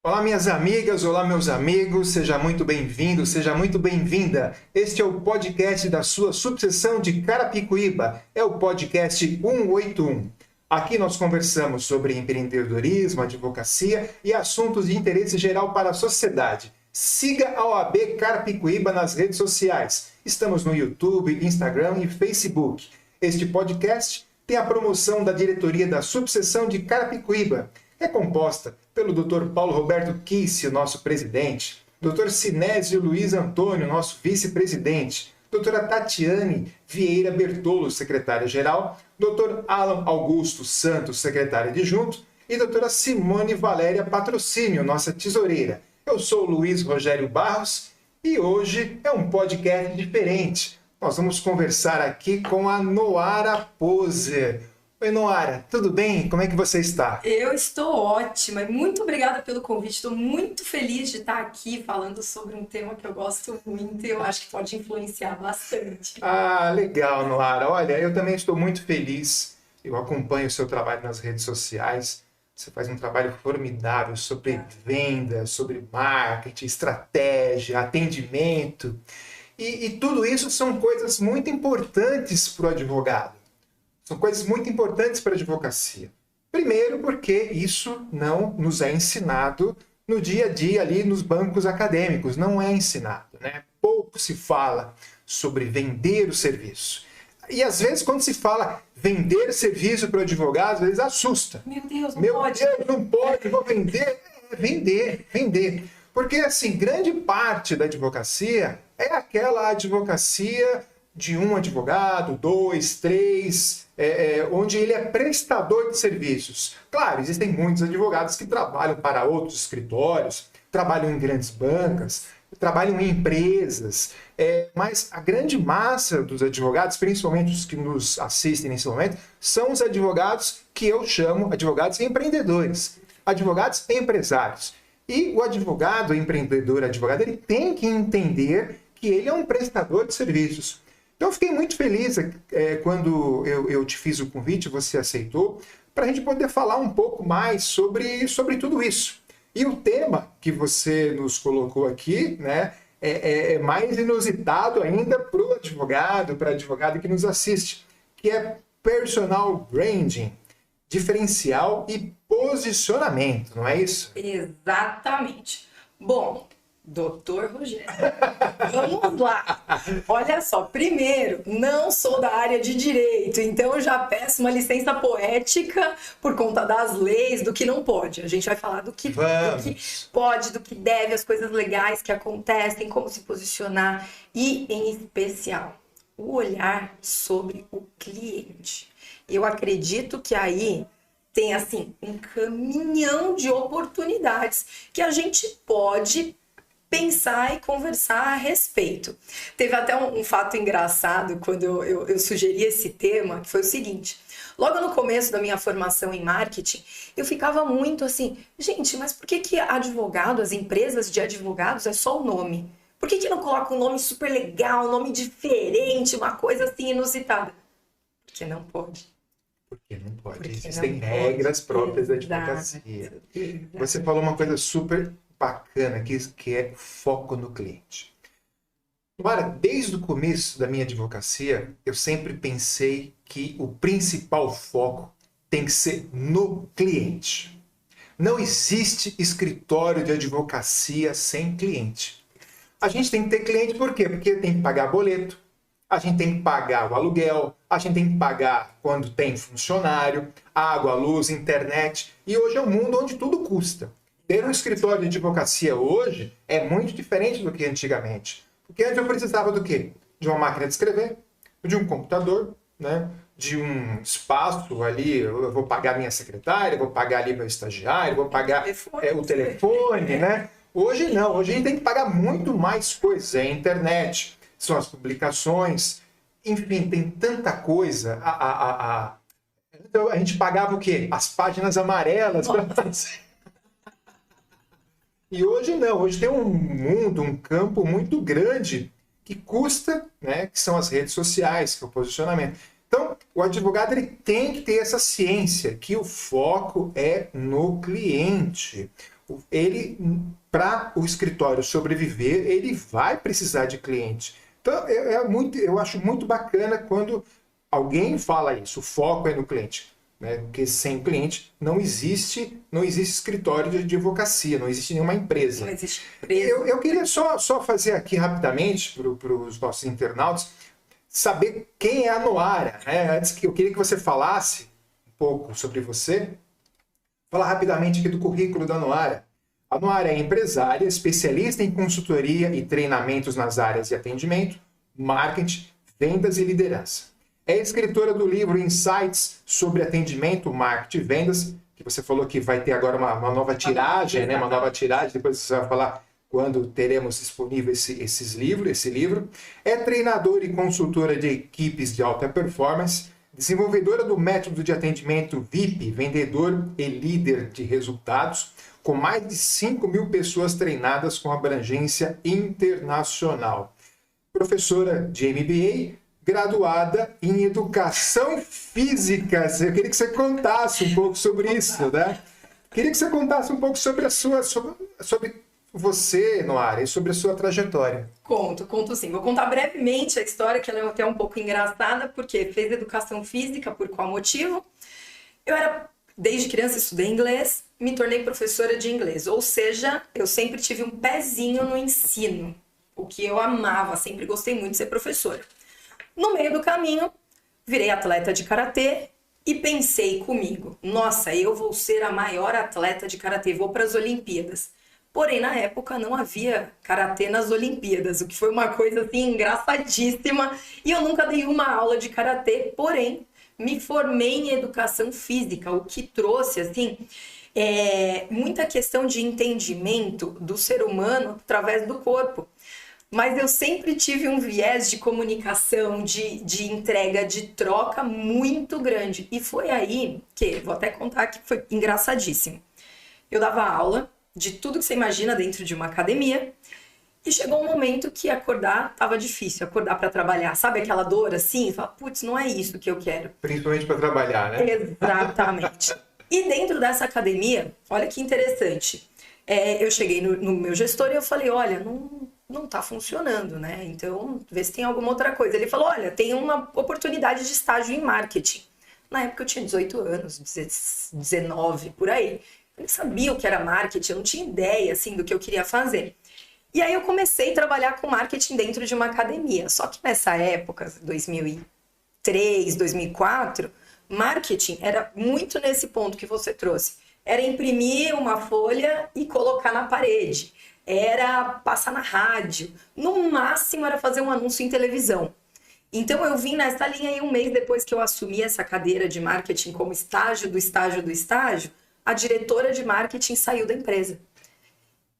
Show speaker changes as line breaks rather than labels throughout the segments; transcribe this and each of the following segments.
Olá, minhas amigas, olá, meus amigos, seja muito bem-vindo, seja muito bem-vinda. Este é o podcast da sua subseção de Carapicuíba, é o podcast 181. Aqui nós conversamos sobre empreendedorismo, advocacia e assuntos de interesse geral para a sociedade. Siga a OAB Carapicuíba nas redes sociais. Estamos no YouTube, Instagram e Facebook. Este podcast tem a promoção da diretoria da subseção de Carapicuíba. É composta pelo Dr. Paulo Roberto Kissi, nosso presidente, Dr. Sinésio Luiz Antônio, nosso vice-presidente, doutora Tatiane Vieira Bertolo, secretária-geral, Dr. Alan Augusto Santos, secretário adjunto, e doutora Simone Valéria Patrocínio, nossa tesoureira. Eu sou o Luiz Rogério Barros e hoje é um podcast diferente. Nós vamos conversar aqui com a Noara Poser. Oi, Noara, tudo bem? Como é que você está?
Eu estou ótima e muito obrigada pelo convite. Estou muito feliz de estar aqui falando sobre um tema que eu gosto muito e eu acho que pode influenciar bastante.
Ah, legal, Noara. Olha, eu também estou muito feliz. Eu acompanho o seu trabalho nas redes sociais. Você faz um trabalho formidável sobre venda, sobre marketing, estratégia, atendimento. E tudo isso são coisas muito importantes para o advogado. São coisas muito importantes para a advocacia. Primeiro, porque isso não nos é ensinado no dia a dia ali nos bancos acadêmicos. Não é ensinado, né? Pouco se fala sobre vender o serviço. E às vezes, quando se fala vender serviço para o advogado, às vezes assusta.
Meu Deus, não
Meu
pode.
Deus, não pode, vou vender. Vender. Porque, assim, grande parte da advocacia é aquela advocacia de um advogado, dois, três, onde ele é prestador de serviços. Claro, existem muitos advogados que trabalham para outros escritórios, trabalham em grandes bancas, trabalham em empresas, mas a grande massa dos advogados, principalmente os que nos assistem nesse momento, são os advogados que eu chamo advogados empreendedores, advogados empresários. E o advogado empreendedor, advogado, ele tem que entender que ele é um prestador de serviços. Então, eu fiquei muito feliz quando eu te fiz o convite, você aceitou, para a gente poder falar um pouco mais sobre tudo isso. E o tema que você nos colocou aqui, né, é mais inusitado ainda para o advogado, para a advogada que nos assiste, que é personal branding, diferencial e posicionamento, não é isso?
Exatamente. Bom, Doutor Rogério, vamos lá. Olha só, primeiro, não sou da área de direito, então eu já peço uma licença poética por conta das leis, do que não pode. A gente vai falar do que pode, do que deve, as coisas legais que acontecem, como se posicionar e, em especial, o olhar sobre o cliente. Eu acredito que aí tem, assim, um caminhão de oportunidades que a gente pode pensar e conversar a respeito. Teve até um fato engraçado quando eu sugeri esse tema, que foi o seguinte: logo no começo da minha formação em marketing, eu ficava muito assim, gente, mas por que advogado, as empresas de advogados é só o nome? Por que não coloca um nome super legal, um nome diferente, uma coisa assim inusitada? Porque não pode.
Porque não pode.
Porque
Existem
não
regras
pode.
próprias da
Exato.
advocacia. Você falou uma coisa super bacana que é foco no cliente. Agora, desde o começo da minha advocacia, eu sempre pensei que o principal foco tem que ser no cliente. Não existe escritório de advocacia sem cliente. A gente tem que ter cliente por quê? Porque tem que pagar boleto, a gente tem que pagar o aluguel, a gente tem que pagar quando tem funcionário, água, luz, internet. E hoje é um mundo onde tudo custa. Ter um escritório de advocacia hoje é muito diferente do que antigamente. Porque antes eu precisava do quê? De uma máquina de escrever, de um computador, né? De um espaço ali, eu vou pagar minha secretária, vou pagar ali meu estagiário, vou pagar o telefone, né? Hoje não, hoje a gente tem que pagar muito mais coisas. É a internet, são as publicações, enfim, tem tanta coisa. Então a gente pagava o quê? As páginas amarelas para fazer. E hoje não, hoje tem um mundo, um campo muito grande que custa, né, que são as redes sociais, que é o posicionamento. Então, o advogado ele tem que ter essa ciência, que o foco é no cliente. ele, para o escritório sobreviver, ele vai precisar de cliente. Então, eu acho muito bacana quando alguém fala isso, o foco é no cliente. Né? Porque sem cliente não existe escritório de advocacia, não existe nenhuma empresa.
Não existe empresa.
Eu queria só fazer aqui rapidamente para os nossos internautas saber quem é a Noara. Né? Antes que eu queria que você falasse um pouco sobre você. Falar rapidamente aqui do currículo da Noara. A Noara é empresária, especialista em consultoria e treinamentos nas áreas de atendimento, marketing, vendas e liderança. É escritora do livro Insights sobre atendimento, marketing e vendas, que você falou que vai ter agora uma nova tiragem, né? Uma nova tiragem, depois você vai falar quando teremos disponível esse livro. É treinadora e consultora de equipes de alta performance, desenvolvedora do método de atendimento VIP, vendedor e líder de resultados, com mais de 5.000 pessoas treinadas com abrangência internacional. Professora de MBA, graduada em Educação Física. Eu queria que você contasse um pouco sobre isso, né? Queria que você contasse um pouco sobre sobre você, Noara, e sobre a sua trajetória.
Conto sim. Vou contar brevemente a história, que ela é até um pouco engraçada, porque fez Educação Física, por qual motivo? Desde criança, estudei inglês, me tornei professora de inglês. Ou seja, eu sempre tive um pezinho no ensino, o que eu amava, sempre gostei muito de ser professora. No meio do caminho, virei atleta de karatê e pensei comigo, nossa, eu vou ser a maior atleta de karatê, vou para as Olimpíadas. Porém, na época, não havia karatê nas Olimpíadas, o que foi uma coisa assim engraçadíssima. E eu nunca dei uma aula de karatê, porém, me formei em educação física, o que trouxe assim muita questão de entendimento do ser humano através do corpo. Mas eu sempre tive um viés de comunicação, de entrega, de troca muito grande. E foi aí que, vou até contar que foi engraçadíssimo. Eu dava aula de tudo que você imagina dentro de uma academia e chegou um momento que acordar estava difícil, acordar para trabalhar. Sabe aquela dor assim? Fala, putz, não é isso que eu quero.
Principalmente para trabalhar, né?
Exatamente. E dentro dessa academia, olha que interessante, eu cheguei no meu gestor e eu falei, olha, não tá funcionando, né? Então, vê se tem alguma outra coisa. Ele falou, olha, tem uma oportunidade de estágio em marketing. Na época eu tinha 18 anos, 19, por aí. Eu não sabia o que era marketing, eu não tinha ideia, assim, do que eu queria fazer. E aí eu comecei a trabalhar com marketing dentro de uma academia. Só que nessa época, 2003, 2004, marketing era muito nesse ponto que você trouxe. Era imprimir uma folha e colocar na parede. Era passar na rádio. No máximo era fazer um anúncio em televisão. Então eu vim nessa linha e um mês depois que eu assumi essa cadeira de marketing como estágio, a diretora de marketing saiu da empresa.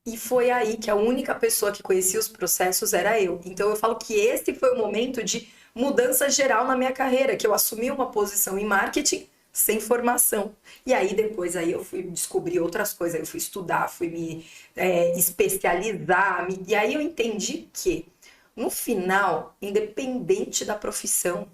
E foi aí que a única pessoa que conhecia os processos era eu. Então eu falo que esse foi o momento de mudança geral na minha carreira, que eu assumi uma posição em marketing sem formação. E aí depois eu fui descobrir outras coisas, eu fui estudar, fui me especializar. E aí eu entendi que, no final, independente da profissão,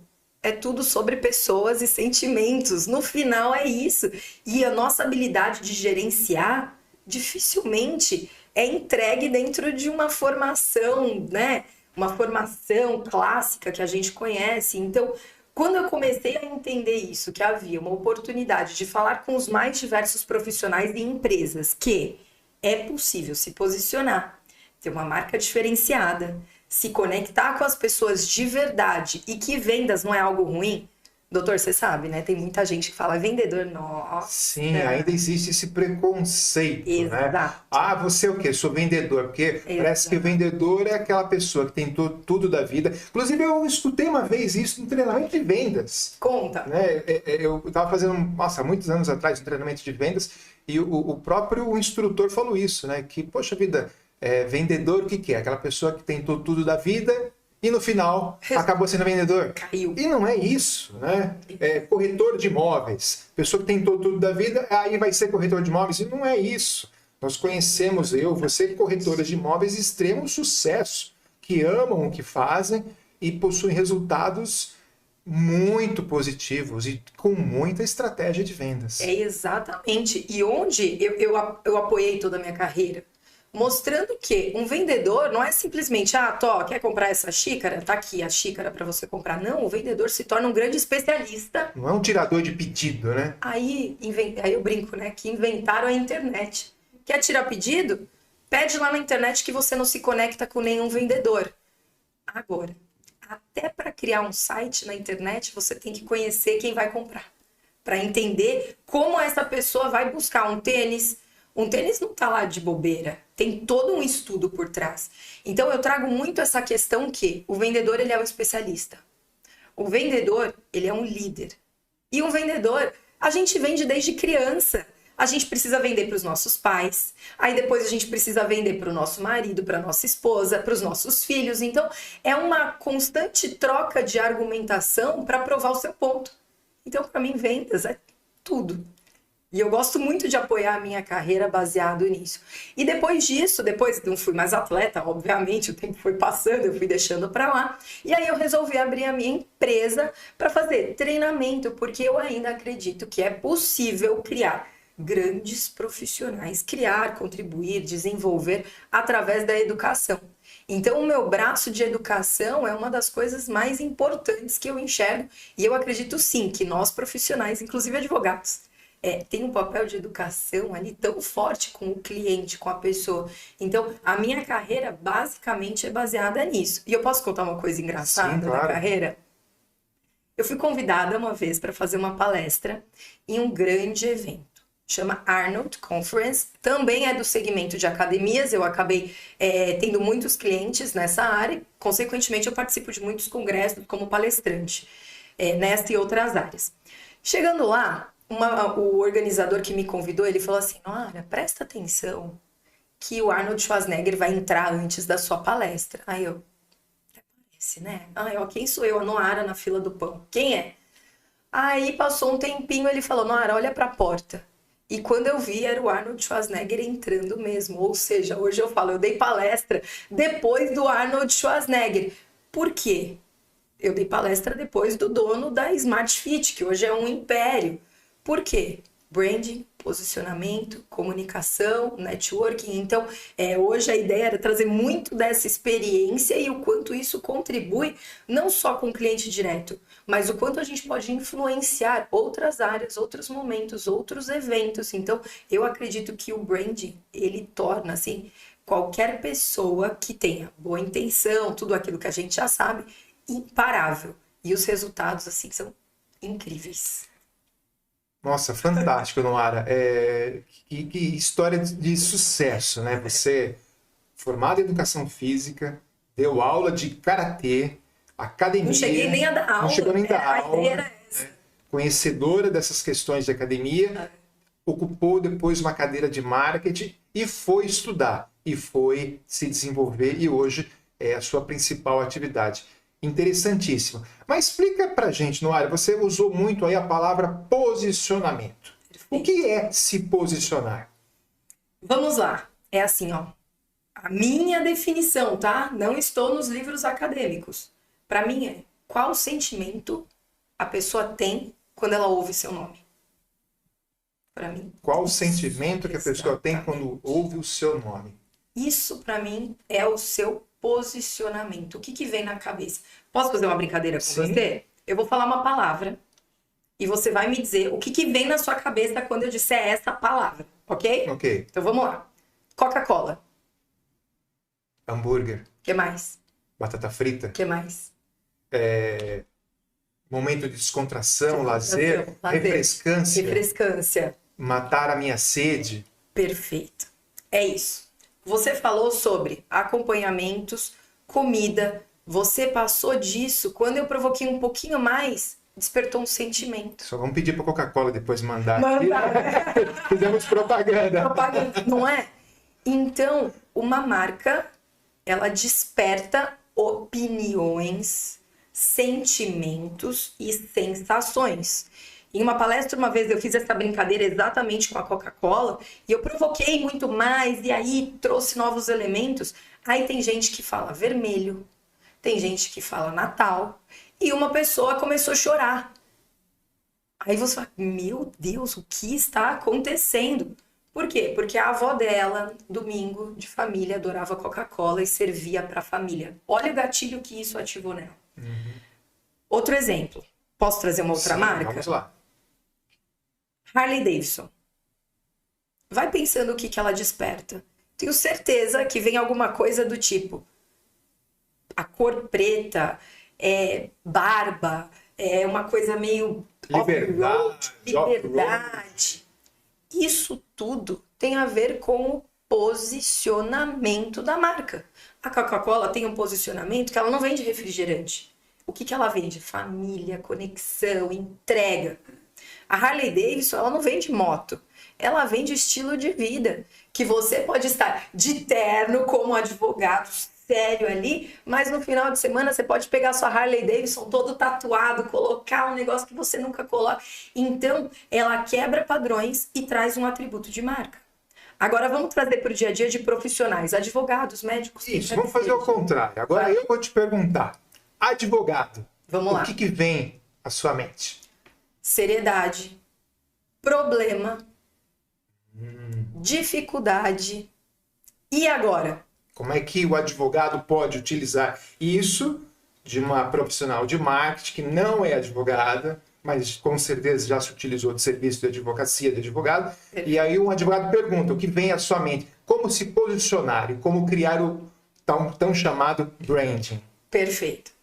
é tudo sobre pessoas e sentimentos. No final é isso. E a nossa habilidade de gerenciar dificilmente é entregue dentro de uma formação, né? Uma formação clássica que a gente conhece. Então, quando eu comecei a entender isso, que havia uma oportunidade de falar com os mais diversos profissionais e empresas, que é possível se posicionar, ter uma marca diferenciada, se conectar com as pessoas de verdade e que vendas não é algo ruim. Doutor, você sabe, né? Tem muita gente que fala vendedor, nossa.
Sim, ainda existe esse preconceito,
Exato.
né? Ah, você é o quê? Sou vendedor, porque parece que o vendedor é aquela pessoa que tem tudo da vida. Inclusive, eu escutei uma vez isso no treinamento de vendas.
Conta.
Né? Eu estava fazendo, há muitos anos atrás, um treinamento de vendas, e o próprio instrutor falou isso, né? Que, poxa vida, vendedor o que é? Aquela pessoa que tem tudo da vida e no final acabou sendo vendedor.
Caiu.
E não é isso, né? Corretor de imóveis, pessoa que tem tudo da vida, aí vai ser corretor de imóveis, e não é isso. Nós conhecemos, você, corretoras de imóveis de extremo sucesso, que amam o que fazem e possuem resultados muito positivos e com muita estratégia de vendas.
É exatamente. E onde eu apoiei toda a minha carreira? Mostrando que um vendedor não é simplesmente, quer comprar essa xícara? Tá aqui a xícara para você comprar. Não, o vendedor se torna um grande especialista.
Não é um tirador de pedido, né?
Aí eu brinco, né? Que inventaram a internet. Quer tirar pedido? Pede lá na internet que você não se conecta com nenhum vendedor. Agora, até para criar um site na internet, você tem que conhecer quem vai comprar. Para entender como essa pessoa vai buscar um tênis. Um tênis não tá lá de bobeira. Tem todo um estudo por trás. Então, eu trago muito essa questão que o vendedor, ele é um especialista. O vendedor, ele é um líder. E um vendedor, a gente vende desde criança. A gente precisa vender para os nossos pais. Aí depois a gente precisa vender para o nosso marido, para a nossa esposa, para os nossos filhos. Então, é uma constante troca de argumentação para provar o seu ponto. Então, para mim, vendas é tudo. E eu gosto muito de apoiar a minha carreira baseado nisso. E depois disso, depois não fui mais atleta, obviamente, o tempo foi passando, eu fui deixando para lá. E aí eu resolvi abrir a minha empresa para fazer treinamento, porque eu ainda acredito que é possível criar grandes profissionais, criar, contribuir, desenvolver através da educação. Então, o meu braço de educação é uma das coisas mais importantes que eu enxergo. E eu acredito sim que nós profissionais, inclusive advogados, tem um papel de educação ali tão forte com o cliente, com a pessoa. Então, a minha carreira basicamente é baseada nisso. E eu posso contar uma coisa engraçada da carreira? Eu fui convidada uma vez para fazer uma palestra em um grande evento. Chama Arnold Conference, também é do segmento de academias. Eu acabei tendo muitos clientes nessa área. Consequentemente, eu participo de muitos congressos como palestrante, nessa e outras áreas. Chegando lá, o organizador que me convidou, ele falou assim: Noara, presta atenção que o Arnold Schwarzenegger vai entrar antes da sua palestra. Aí eu, até parece, né? Quem sou eu, a Noara, na fila do pão? Quem é? Aí passou um tempinho, ele falou: Noara, olha pra porta. E quando eu vi, era o Arnold Schwarzenegger entrando mesmo. Ou seja, hoje eu falo, eu dei palestra depois do Arnold Schwarzenegger. Por quê? Eu dei palestra depois do dono da Smart Fit, que hoje é um império. Por quê? Branding, posicionamento, comunicação, networking. Então, hoje a ideia era trazer muito dessa experiência e o quanto isso contribui, não só com o cliente direto, mas o quanto a gente pode influenciar outras áreas, outros momentos, outros eventos. Então, eu acredito que o branding, ele torna, assim, qualquer pessoa que tenha boa intenção, tudo aquilo que a gente já sabe, imparável. E os resultados, assim, são incríveis.
Nossa, fantástico, Noara. Que história de sucesso, né? Você, formada em educação física, deu aula de karatê, academia...
Não cheguei nem a dar aula.
Não chegou nem a dar aula.
A ideia era essa.
Né? Conhecedora dessas questões de academia, ocupou depois uma cadeira de marketing e foi estudar. E foi se desenvolver e hoje é a sua principal atividade. Interessantíssimo. Mas explica pra gente, Noara, você usou muito aí a palavra posicionamento. Perfeito. O que é se posicionar?
Vamos lá. É assim, ó. A minha definição, tá? Não estou nos livros acadêmicos. Pra mim é qual sentimento a pessoa tem quando ela ouve seu nome. Pra mim.
Qual o sentimento que a pessoa tem quando ouve o seu nome?
Isso pra mim é o seu posicionamento. O que vem na cabeça? Posso fazer uma brincadeira com você? Eu vou falar uma palavra e você vai me dizer o que vem na sua cabeça quando eu disser essa palavra, ok?
Ok.
Então vamos lá. Coca-Cola.
Hambúrguer.
O que mais?
Batata frita.
O que mais?
Momento de descontração, lazer, refrescância.
Refrescância.
Matar a minha sede.
Perfeito. É isso. Você falou sobre acompanhamentos, comida. Você passou disso. Quando eu provoquei um pouquinho mais, despertou um sentimento.
Só vamos pedir para a Coca-Cola depois mandar.
Mandar.
Fizemos propaganda.
Propaganda, não é? Então, uma marca, ela desperta opiniões, sentimentos e sensações. Em uma palestra, uma vez, eu fiz essa brincadeira exatamente com a Coca-Cola e eu provoquei muito mais e aí trouxe novos elementos. Aí tem gente que fala vermelho, tem gente que fala Natal e uma pessoa começou a chorar. Aí você fala, meu Deus, o que está acontecendo? Por quê? Porque a avó dela, domingo de família, adorava Coca-Cola e servia para a família. Olha o gatilho que isso ativou nela. Outro exemplo. Posso trazer uma outra marca?
Vamos lá.
Harley Davidson. Vai pensando o que ela desperta. Tenho certeza que vem alguma coisa do tipo a cor preta, barba, uma coisa meio
liberdade.
Liberdade. Isso tudo tem a ver com o posicionamento da marca. A Coca-Cola tem um posicionamento que ela não vende refrigerante. O que ela vende? Família, conexão, entrega. A Harley Davidson, ela não vende moto. Ela vende estilo de vida. Que você pode estar de terno como advogado sério ali, mas no final de semana você pode pegar sua Harley Davidson todo tatuado, colocar um negócio que você nunca coloca. Então, ela quebra padrões e traz um atributo de marca. Agora vamos trazer para o dia a dia de profissionais, advogados, médicos.
Isso, vamos fazer o contrário. Agora eu vou te perguntar, advogado,
vamos lá.
O que vem à sua mente?
Seriedade, problema, dificuldade. E agora?
Como é que o advogado pode utilizar isso de uma profissional de marketing que não é advogada, mas com certeza já se utilizou de serviço de advocacia de advogado, e aí um advogado pergunta o que vem à sua mente, como se posicionar e como criar o tão chamado branding.
Perfeito.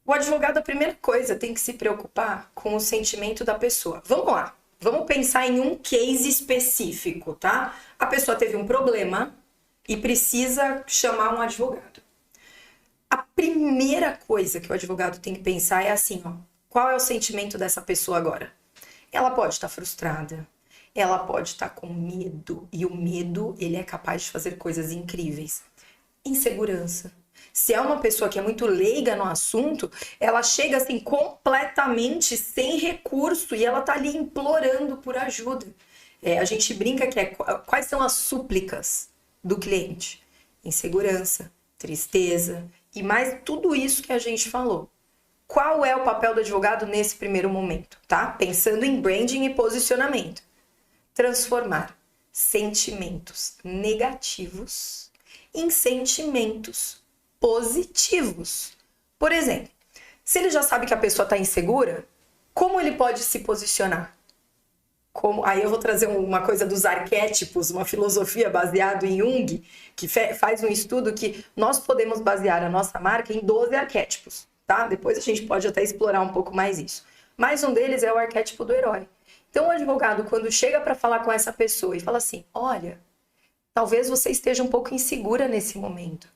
O advogado, a primeira coisa, tem que se preocupar com o sentimento da pessoa. Vamos lá, vamos pensar em um case específico, tá? A pessoa teve um problema e precisa chamar um advogado. A primeira coisa que o advogado tem que pensar é assim, ó, qual é o sentimento dessa pessoa agora? Ela pode estar frustrada, ela pode estar com medo, e o medo, ele é capaz de fazer coisas incríveis. Insegurança. Se é uma pessoa que é muito leiga no assunto, ela chega assim completamente sem recurso e ela tá ali implorando por ajuda. A gente brinca que quais são as súplicas do cliente? Insegurança, tristeza e mais tudo isso que a gente falou. Qual é o papel do advogado nesse primeiro momento, tá? Pensando em branding e posicionamento. Transformar sentimentos negativos em sentimentos positivos. Por exemplo, se ele já sabe que a pessoa está insegura, como ele pode se posicionar? Aí eu vou trazer uma coisa dos arquétipos, uma filosofia baseada em Jung, que faz um estudo que nós podemos basear a nossa marca em 12 arquétipos, tá? Depois a gente pode até explorar um pouco mais isso. Mas um deles é o arquétipo do herói. Então o advogado, quando chega para falar com essa pessoa e fala assim, olha, talvez você esteja um pouco insegura nesse momento.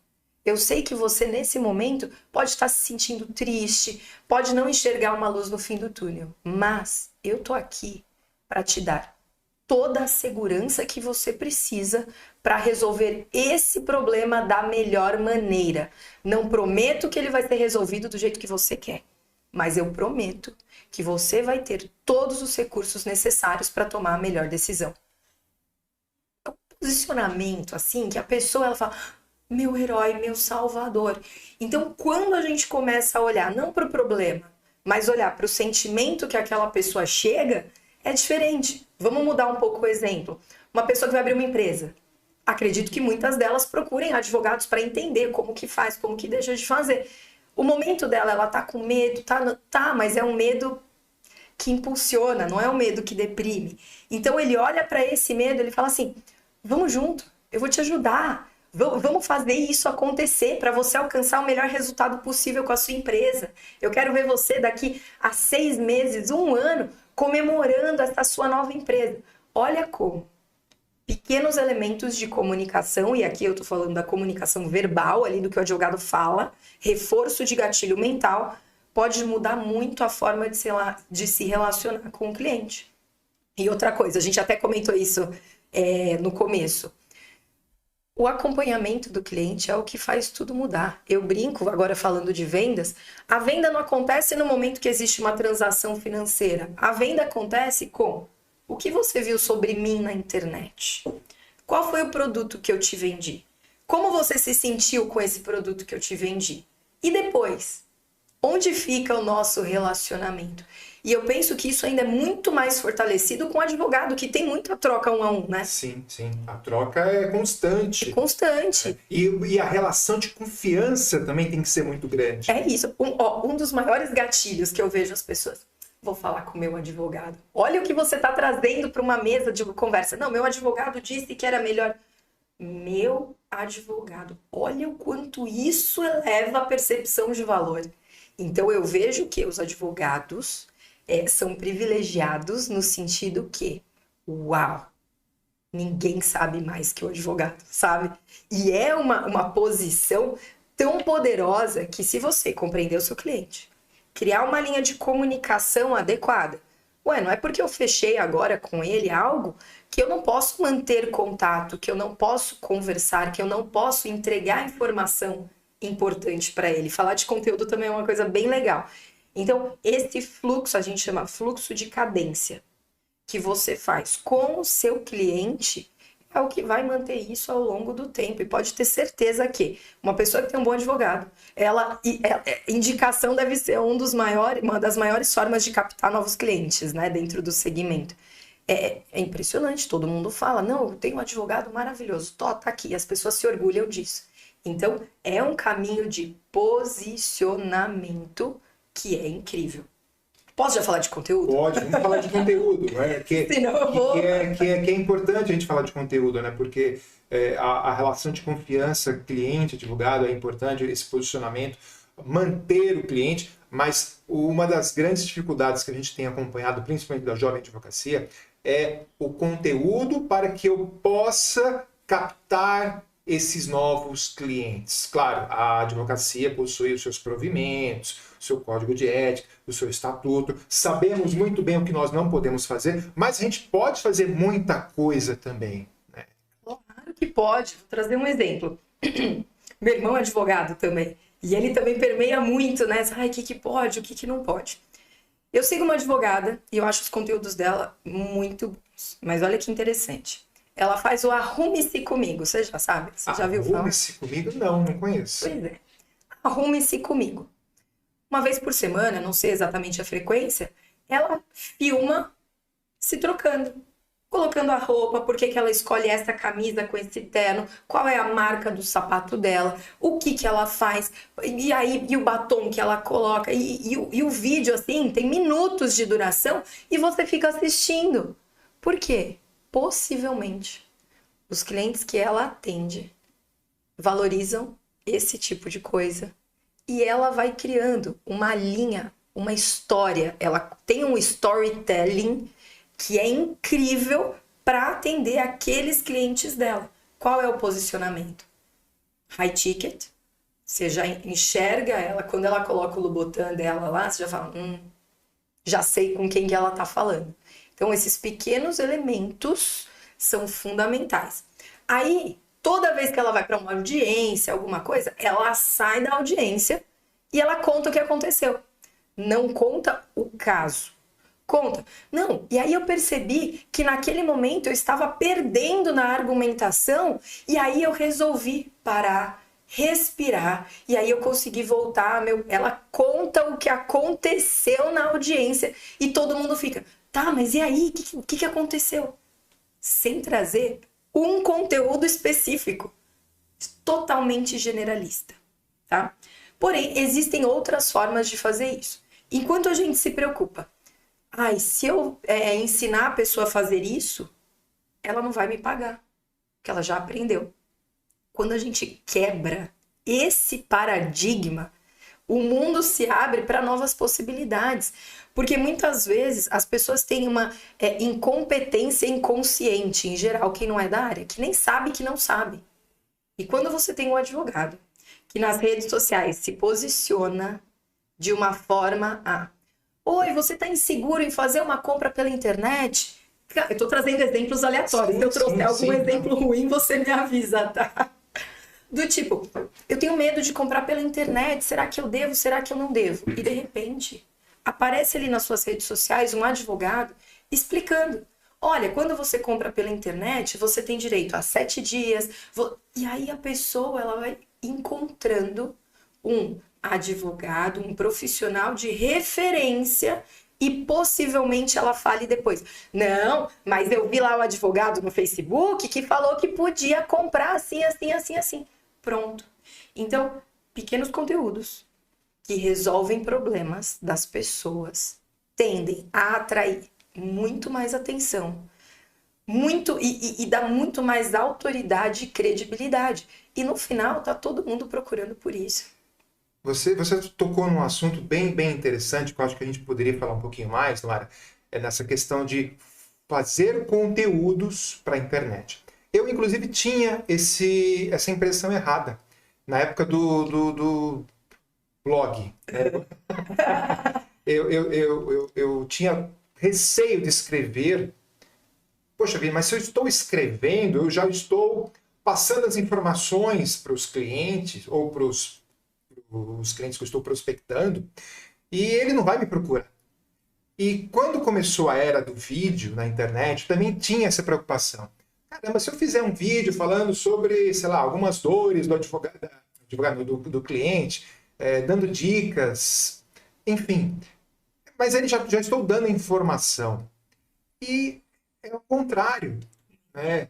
Eu sei que você, nesse momento, pode estar se sentindo triste, pode não enxergar uma luz no fim do túnel, mas eu tô aqui para te dar toda a segurança que você precisa para resolver esse problema da melhor maneira. Não prometo que ele vai ser resolvido do jeito que você quer, mas eu prometo que você vai ter todos os recursos necessários para tomar a melhor decisão. É um posicionamento assim que a pessoa ela fala, meu herói, meu salvador. Então, quando a gente começa a olhar não para o problema, mas olhar para o sentimento que aquela pessoa chega, é diferente. Vamos mudar um pouco o exemplo. Uma pessoa que vai abrir uma empresa. Acredito que muitas delas procurem advogados para entender como que faz, como que deixa de fazer. O momento dela, ela tá com medo, mas é um medo que impulsiona, não é um medo que deprime. Então ele olha para esse medo, ele fala assim, vamos junto, eu vou te ajudar. Vamos fazer isso acontecer para você alcançar o melhor resultado possível com a sua empresa. Eu quero ver você daqui a 6 meses, 1 ano, comemorando essa sua nova empresa. Olha como pequenos elementos de comunicação, e aqui eu estou falando da comunicação verbal, ali do que o advogado fala, reforço de gatilho mental, pode mudar muito a forma de se relacionar com o cliente. E outra coisa, a gente até comentou isso no começo. O acompanhamento do cliente é o que faz tudo mudar. Eu brinco, agora falando de vendas, a venda não acontece no momento que existe uma transação financeira. A venda acontece com o que você viu sobre mim na internet. Qual foi o produto que eu te vendi? Como você se sentiu com esse produto que eu te vendi? E depois, onde fica o nosso relacionamento? E eu penso que isso ainda é muito mais fortalecido com o advogado, que tem muita troca 1 a 1, né?
Sim, sim. A troca é constante.
É constante.
E a relação de confiança também tem que ser muito grande.
É isso. Um dos maiores gatilhos que eu vejo as pessoas. Vou falar com o meu advogado. Olha o que você está trazendo para uma mesa de conversa. Não, meu advogado disse que era melhor. Meu advogado. Olha o quanto isso eleva a percepção de valor. Então eu vejo que os advogados são privilegiados no sentido que, uau, ninguém sabe mais que o advogado, sabe? E é uma posição tão poderosa que, se você compreender o seu cliente, criar uma linha de comunicação adequada, não é porque eu fechei agora com ele algo que eu não posso manter contato, que eu não posso conversar, que eu não posso entregar informação importante para ele. Falar de conteúdo também é uma coisa bem legal. Então, esse fluxo, a gente chama fluxo de cadência, que você faz com o seu cliente, é o que vai manter isso ao longo do tempo. E pode ter certeza que uma pessoa que tem um bom advogado, indicação deve ser uma das maiores formas de captar novos clientes, né, dentro do segmento. É impressionante, todo mundo fala, não, eu tenho um advogado maravilhoso, tá aqui, as pessoas se orgulham disso. Então, é um caminho de posicionamento que é incrível. Posso já falar de conteúdo?
Pode, vamos falar de conteúdo.
Senão eu vou...
que é importante a gente falar de conteúdo, né? Porque a relação de confiança cliente-advogado é importante, esse posicionamento, manter o cliente, mas uma das grandes dificuldades que a gente tem acompanhado, principalmente da jovem advocacia, é o conteúdo para que eu possa captar esses novos clientes. Claro, a advocacia possui os seus provimentos, o seu código de ética, o seu estatuto. Sabemos muito bem o que nós não podemos fazer, mas a gente pode fazer muita coisa também, né?
Claro que pode. Vou trazer um exemplo. Meu irmão é advogado também. E ele também permeia muito, né? O que pode, o que não pode. Eu sigo uma advogada e eu acho os conteúdos dela muito bons. Mas olha que interessante. Ela faz o Arrume-se Comigo. Você já sabe? Você já viu falar?
Arrume-se Comigo? Não conheço.
Pois é. Arrume-se Comigo. Uma vez por semana, não sei exatamente a frequência, ela filma se trocando. Colocando a roupa, por que ela escolhe essa camisa com esse terno, qual é a marca do sapato dela, o que ela faz, e o batom que ela coloca, e o vídeo, assim, tem minutos de duração e você fica assistindo. Por quê? Possivelmente, os clientes que ela atende valorizam esse tipo de coisa e ela vai criando uma linha, uma história. Ela tem um storytelling que é incrível para atender aqueles clientes dela. Qual é o posicionamento? High ticket. Você já enxerga ela, quando ela coloca o Louboutin dela lá, você já fala, já sei com quem que ela está falando. Então, esses pequenos elementos são fundamentais. Aí, toda vez que ela vai para uma audiência, alguma coisa, ela sai da audiência e ela conta o que aconteceu. Não conta o caso. Conta. Não, e aí eu percebi que naquele momento eu estava perdendo na argumentação e aí eu resolvi parar, respirar e aí eu consegui voltar. Ela conta o que aconteceu na audiência e todo mundo fica, tá, mas e aí? O que aconteceu? Sem trazer um conteúdo específico, totalmente generalista, tá? Porém, existem outras formas de fazer isso. Enquanto a gente se preocupa, se eu ensinar a pessoa a fazer isso, ela não vai me pagar, porque ela já aprendeu. Quando a gente quebra esse paradigma, o mundo se abre para novas possibilidades. Porque muitas vezes as pessoas têm uma incompetência inconsciente, em geral, quem não é da área, que nem sabe que não sabe. E quando você tem um advogado que nas redes sociais se posiciona de uma forma oi, você está inseguro em fazer uma compra pela internet? Eu estou trazendo exemplos aleatórios. Se eu trouxer algum exemplo ruim, você me avisa, tá? Do tipo, eu tenho medo de comprar pela internet, será que eu devo, será que eu não devo? E de repente, aparece ali nas suas redes sociais um advogado explicando. Olha, quando você compra pela internet, você tem direito a 7 dias. E aí a pessoa ela vai encontrando advogado, um profissional de referência e possivelmente ela fale depois. Não, mas eu vi lá o advogado no Facebook que falou que podia comprar assim, assim, assim, assim. Pronto. Então, pequenos conteúdos que resolvem problemas das pessoas tendem a atrair muito mais atenção, muito e dá muito mais autoridade e credibilidade. E no final, tá todo mundo procurando por isso.
Você tocou num assunto bem interessante, que eu acho que a gente poderia falar um pouquinho mais, Lara, é nessa questão de fazer conteúdos para a internet. Eu, inclusive, tinha essa impressão errada na época do blog. Né? Eu tinha receio de escrever. Poxa vida, mas se eu estou escrevendo, eu já estou passando as informações para os clientes ou para os clientes que eu estou prospectando, e ele não vai me procurar. E quando começou a era do vídeo na internet, também tinha essa preocupação. Caramba, se eu fizer um vídeo falando sobre, sei lá, algumas dores do advogado do cliente, dando dicas, enfim. Mas ele já estou dando informação. E é o contrário, né?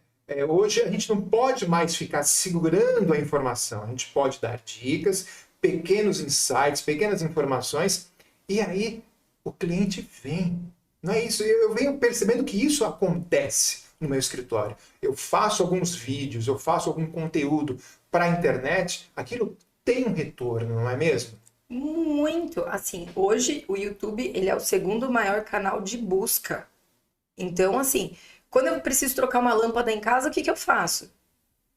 Hoje a gente não pode mais ficar segurando a informação. A gente pode dar dicas, pequenos insights, pequenas informações, e aí o cliente vem. Não é isso? Eu venho percebendo que isso acontece no meu escritório. Eu faço alguns vídeos, eu faço algum conteúdo para a internet, aquilo tem um retorno, não é mesmo?
Muito. Assim, hoje o YouTube, ele é o segundo maior canal de busca. Então, assim, quando eu preciso trocar uma lâmpada em casa, o que eu faço?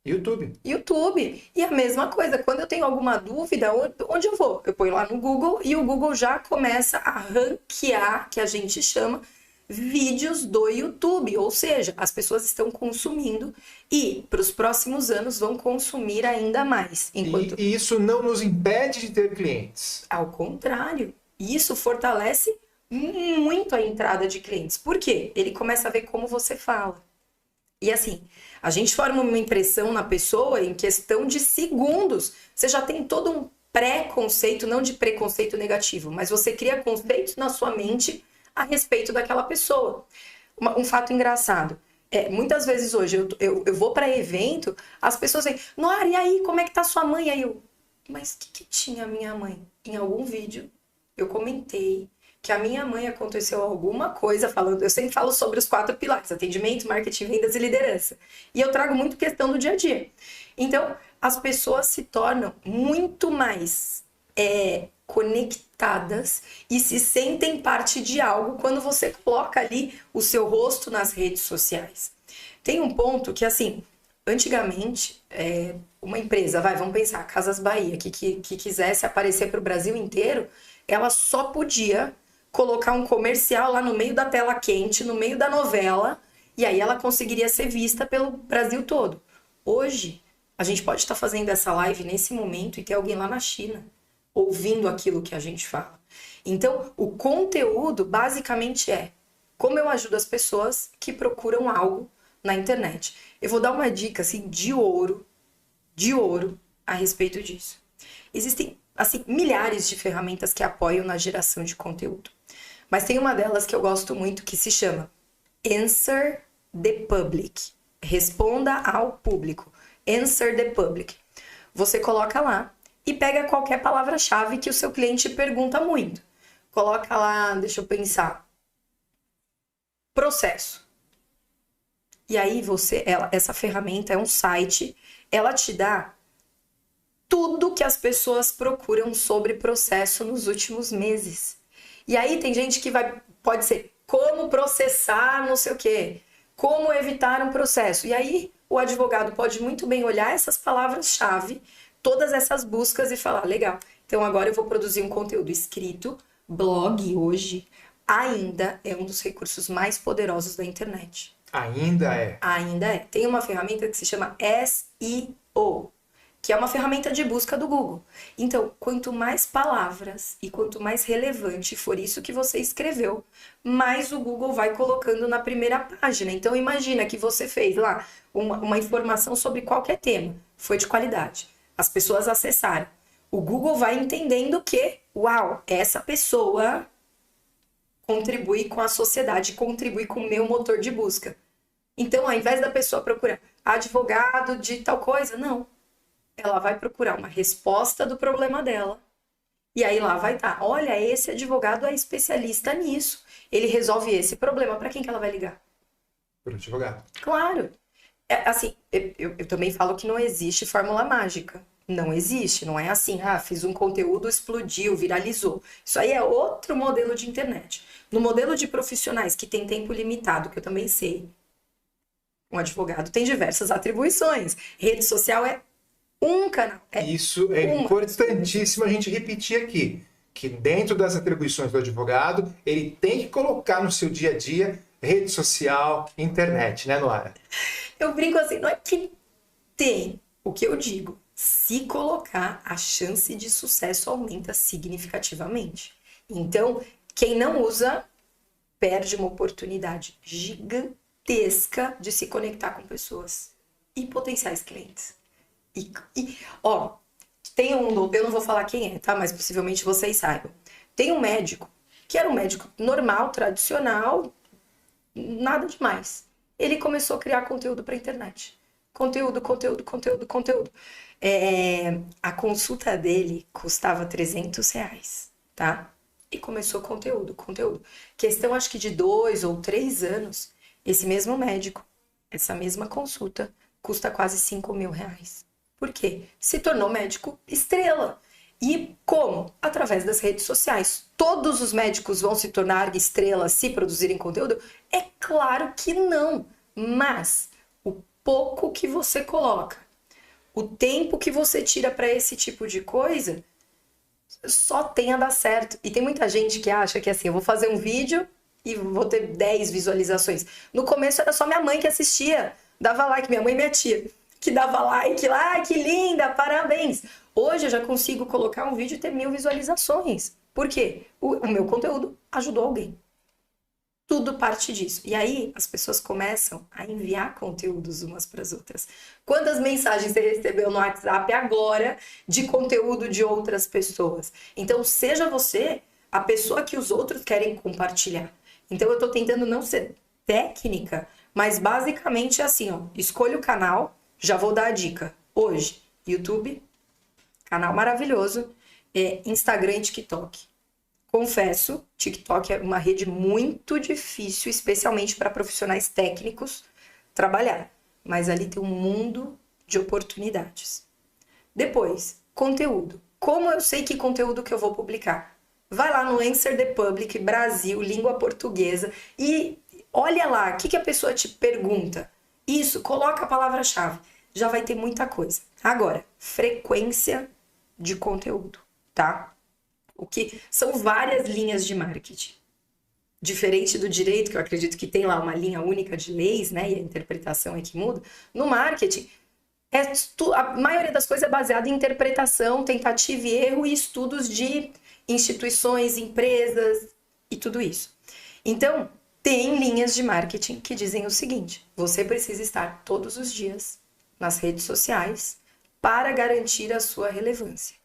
YouTube.
YouTube. E a mesma coisa, quando eu tenho alguma dúvida, onde eu vou? Eu ponho lá no Google e o Google já começa a ranquear, que a gente chama, vídeos do YouTube. Ou seja, as pessoas estão consumindo e para os próximos anos vão consumir ainda mais.
E isso não nos impede de ter clientes.
Ao contrário, isso fortalece muito a entrada de clientes. Por quê? Ele começa a ver como você fala. E assim, a gente forma uma impressão na pessoa em questão de segundos. Você já tem todo um pré-conceito, não de preconceito negativo, mas você cria conceitos na sua mente a respeito daquela pessoa. Um fato engraçado. Muitas vezes hoje eu vou para evento, as pessoas vêm, Nora, e aí, como é que tá sua mãe? Aí eu, mas o que tinha a minha mãe? Em algum vídeo eu comentei que a minha mãe aconteceu alguma coisa falando, eu sempre falo sobre os 4 pilares, atendimento, marketing, vendas e liderança. E eu trago muito questão do dia a dia. Então, as pessoas se tornam muito mais conectadas e se sentem parte de algo quando você coloca ali o seu rosto nas redes sociais. Tem um ponto que, assim, antigamente, uma empresa, vamos pensar, Casas Bahia, que quisesse aparecer para o Brasil inteiro, ela só podia colocar um comercial lá no meio da tela quente, no meio da novela, e aí ela conseguiria ser vista pelo Brasil todo. Hoje, a gente pode estar fazendo essa live nesse momento e ter alguém lá na China ouvindo aquilo que a gente fala. Então, o conteúdo basicamente é como eu ajudo as pessoas que procuram algo na internet. Eu vou dar uma dica assim de ouro a respeito disso. Existem assim milhares de ferramentas que apoiam na geração de conteúdo. Mas tem uma delas que eu gosto muito que se chama Answer the Public. Responda ao público. Answer the Public. Você coloca lá e pega qualquer palavra-chave que o seu cliente pergunta muito. Coloca lá, deixa eu pensar, processo. E aí essa ferramenta é um site, ela te dá tudo que as pessoas procuram sobre processo nos últimos meses. E aí tem gente que pode ser como processar não sei o quê, como evitar um processo. E aí o advogado pode muito bem olhar essas palavras-chave, todas essas buscas e falar, legal, então agora eu vou produzir um conteúdo escrito, blog hoje ainda é um dos recursos mais poderosos da internet.
Ainda é?
Ainda é. Tem uma ferramenta que se chama SEO, que é uma ferramenta de busca do Google. Então, quanto mais palavras e quanto mais relevante for isso que você escreveu, mais o Google vai colocando na primeira página. Então, imagina que você fez lá uma informação sobre qualquer tema, foi de qualidade. As pessoas acessaram. O Google vai entendendo que, uau, essa pessoa contribui com a sociedade, contribui com o meu motor de busca. Então, ao invés da pessoa procurar advogado de tal coisa, não. Ela vai procurar uma resposta do problema dela. E aí lá vai estar, olha, esse advogado é especialista nisso. Ele resolve esse problema. Para quem que ela vai ligar?
Para o advogado.
Claro. Assim, eu também falo que não existe fórmula mágica. Não existe, não é assim, fiz um conteúdo, explodiu, viralizou. Isso aí é outro modelo de internet. No modelo de profissionais que tem tempo limitado, que eu também sei, um advogado tem diversas atribuições. Rede social é um canal.
Isso é importantíssimo a gente repetir aqui, que dentro das atribuições do advogado, ele tem que colocar no seu dia a dia rede social, internet, né, Noara?
Eu brinco assim, não é que tem, o que eu digo, se colocar, a chance de sucesso aumenta significativamente. Então, quem não usa, perde uma oportunidade gigantesca de se conectar com pessoas e potenciais clientes. Tem eu não vou falar quem é, tá? Mas possivelmente vocês saibam. Tem um médico, que era um médico normal, tradicional, nada demais. Ele começou a criar conteúdo para internet. Conteúdo. A consulta dele custava R$300, tá? E começou conteúdo. Questão, acho que de 2 ou 3 anos, esse mesmo médico, essa mesma consulta, custa quase R$5.000. Por quê? Se tornou médico estrela. E como? Através das redes sociais. Todos os médicos vão se tornar estrelas se produzirem conteúdo? É claro que não. Mas o pouco que você coloca, o tempo que você tira para esse tipo de coisa, só tem a dar certo. E tem muita gente que acha que assim, eu vou fazer um vídeo e vou ter 10 visualizações. No começo era só minha mãe que assistia, dava like, minha mãe e minha tia, que dava like lá, que linda, parabéns. Hoje eu já consigo colocar um vídeo e ter 1.000 visualizações. Por quê? O meu conteúdo ajudou alguém. Tudo parte disso. E aí as pessoas começam a enviar conteúdos umas para as outras. Quantas mensagens você recebeu no WhatsApp agora de conteúdo de outras pessoas? Então seja você a pessoa que os outros querem compartilhar. Então eu estou tentando não ser técnica, mas basicamente assim, escolha o canal, já vou dar a dica. Hoje, YouTube, canal maravilhoso, Instagram e TikTok. Confesso, TikTok é uma rede muito difícil, especialmente para profissionais técnicos, trabalhar. Mas ali tem um mundo de oportunidades. Depois, conteúdo. Como eu sei que conteúdo que eu vou publicar? Vai lá no Answer the Public, Brasil, língua portuguesa, e olha lá, o que a pessoa te pergunta. Isso, coloca a palavra-chave. Já vai ter muita coisa. Agora, frequência de conteúdo, tá? O que são várias linhas de marketing. Diferente do direito, que eu acredito que tem lá uma linha única de leis, né? E a interpretação é que muda. No marketing, a maioria das coisas é baseada em interpretação, tentativa e erro e estudos de instituições, empresas e tudo isso. Então, tem linhas de marketing que dizem o seguinte: você precisa estar todos os dias nas redes sociais para garantir a sua relevância.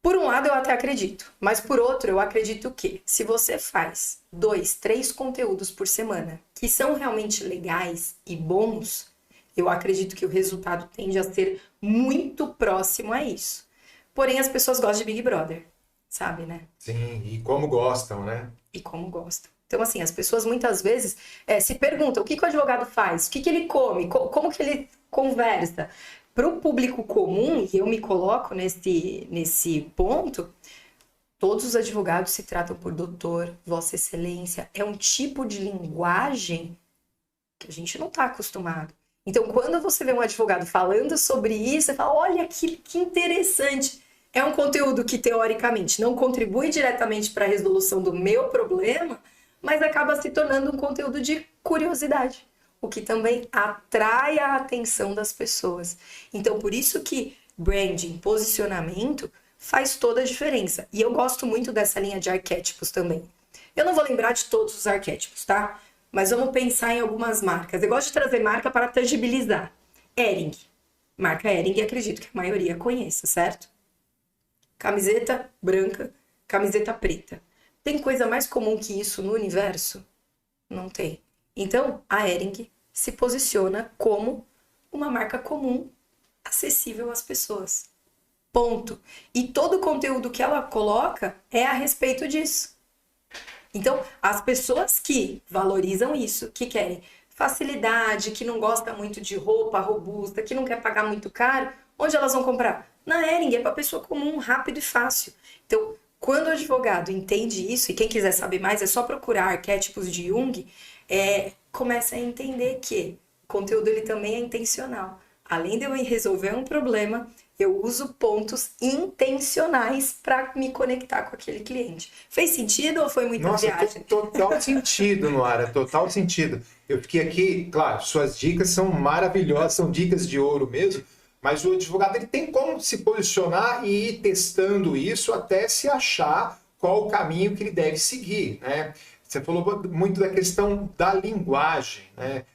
Por um lado, eu até acredito, mas por outro, eu acredito que se você faz 2, 3 conteúdos por semana que são realmente legais e bons, eu acredito que o resultado tende a ser muito próximo a isso. Porém, as pessoas gostam de Big Brother, sabe, né?
Sim, e como gostam, né?
E como gostam. Então, assim, as pessoas muitas vezes se perguntam o que o advogado faz, o que ele come, como que ele conversa. Para o público comum, e eu me coloco nesse ponto, todos os advogados se tratam por doutor, vossa excelência. É um tipo de linguagem que a gente não está acostumado. Então, quando você vê um advogado falando sobre isso, você fala, olha que interessante. É um conteúdo que, teoricamente, não contribui diretamente para a resolução do meu problema, mas acaba se tornando um conteúdo de curiosidade, o que também atrai a atenção das pessoas. Então, por isso que branding, posicionamento, faz toda a diferença. E eu gosto muito dessa linha de arquétipos também. Eu não vou lembrar de todos os arquétipos, tá? Mas vamos pensar em algumas marcas. Eu gosto de trazer marca para tangibilizar. Hering. Marca Hering, acredito que a maioria conheça, certo? camiseta branca, camiseta preta. Tem coisa mais comum que isso no universo? Não tem. Então, a Hering se posiciona como uma marca comum, acessível às pessoas. Ponto. E todo o conteúdo que ela coloca é a respeito disso. Então, as pessoas que valorizam isso, que querem facilidade, que não gostam muito de roupa robusta, que não quer pagar muito caro, onde elas vão comprar? Na Hering, é para pessoa comum, rápido e fácil. Então, quando o advogado entende isso, e quem quiser saber mais, é só procurar arquétipos de Jung, começa a entender que o conteúdo ele também é intencional. Além de eu resolver um problema, eu uso pontos intencionais para me conectar com aquele cliente. Fez sentido ou foi muita viagem?
Total sentido, Noara, total sentido. Eu fiquei aqui, claro, suas dicas são maravilhosas, são dicas de ouro mesmo, mas o advogado ele tem como se posicionar e ir testando isso até se achar qual o caminho que ele deve seguir, né? Você falou muito da questão da linguagem, né?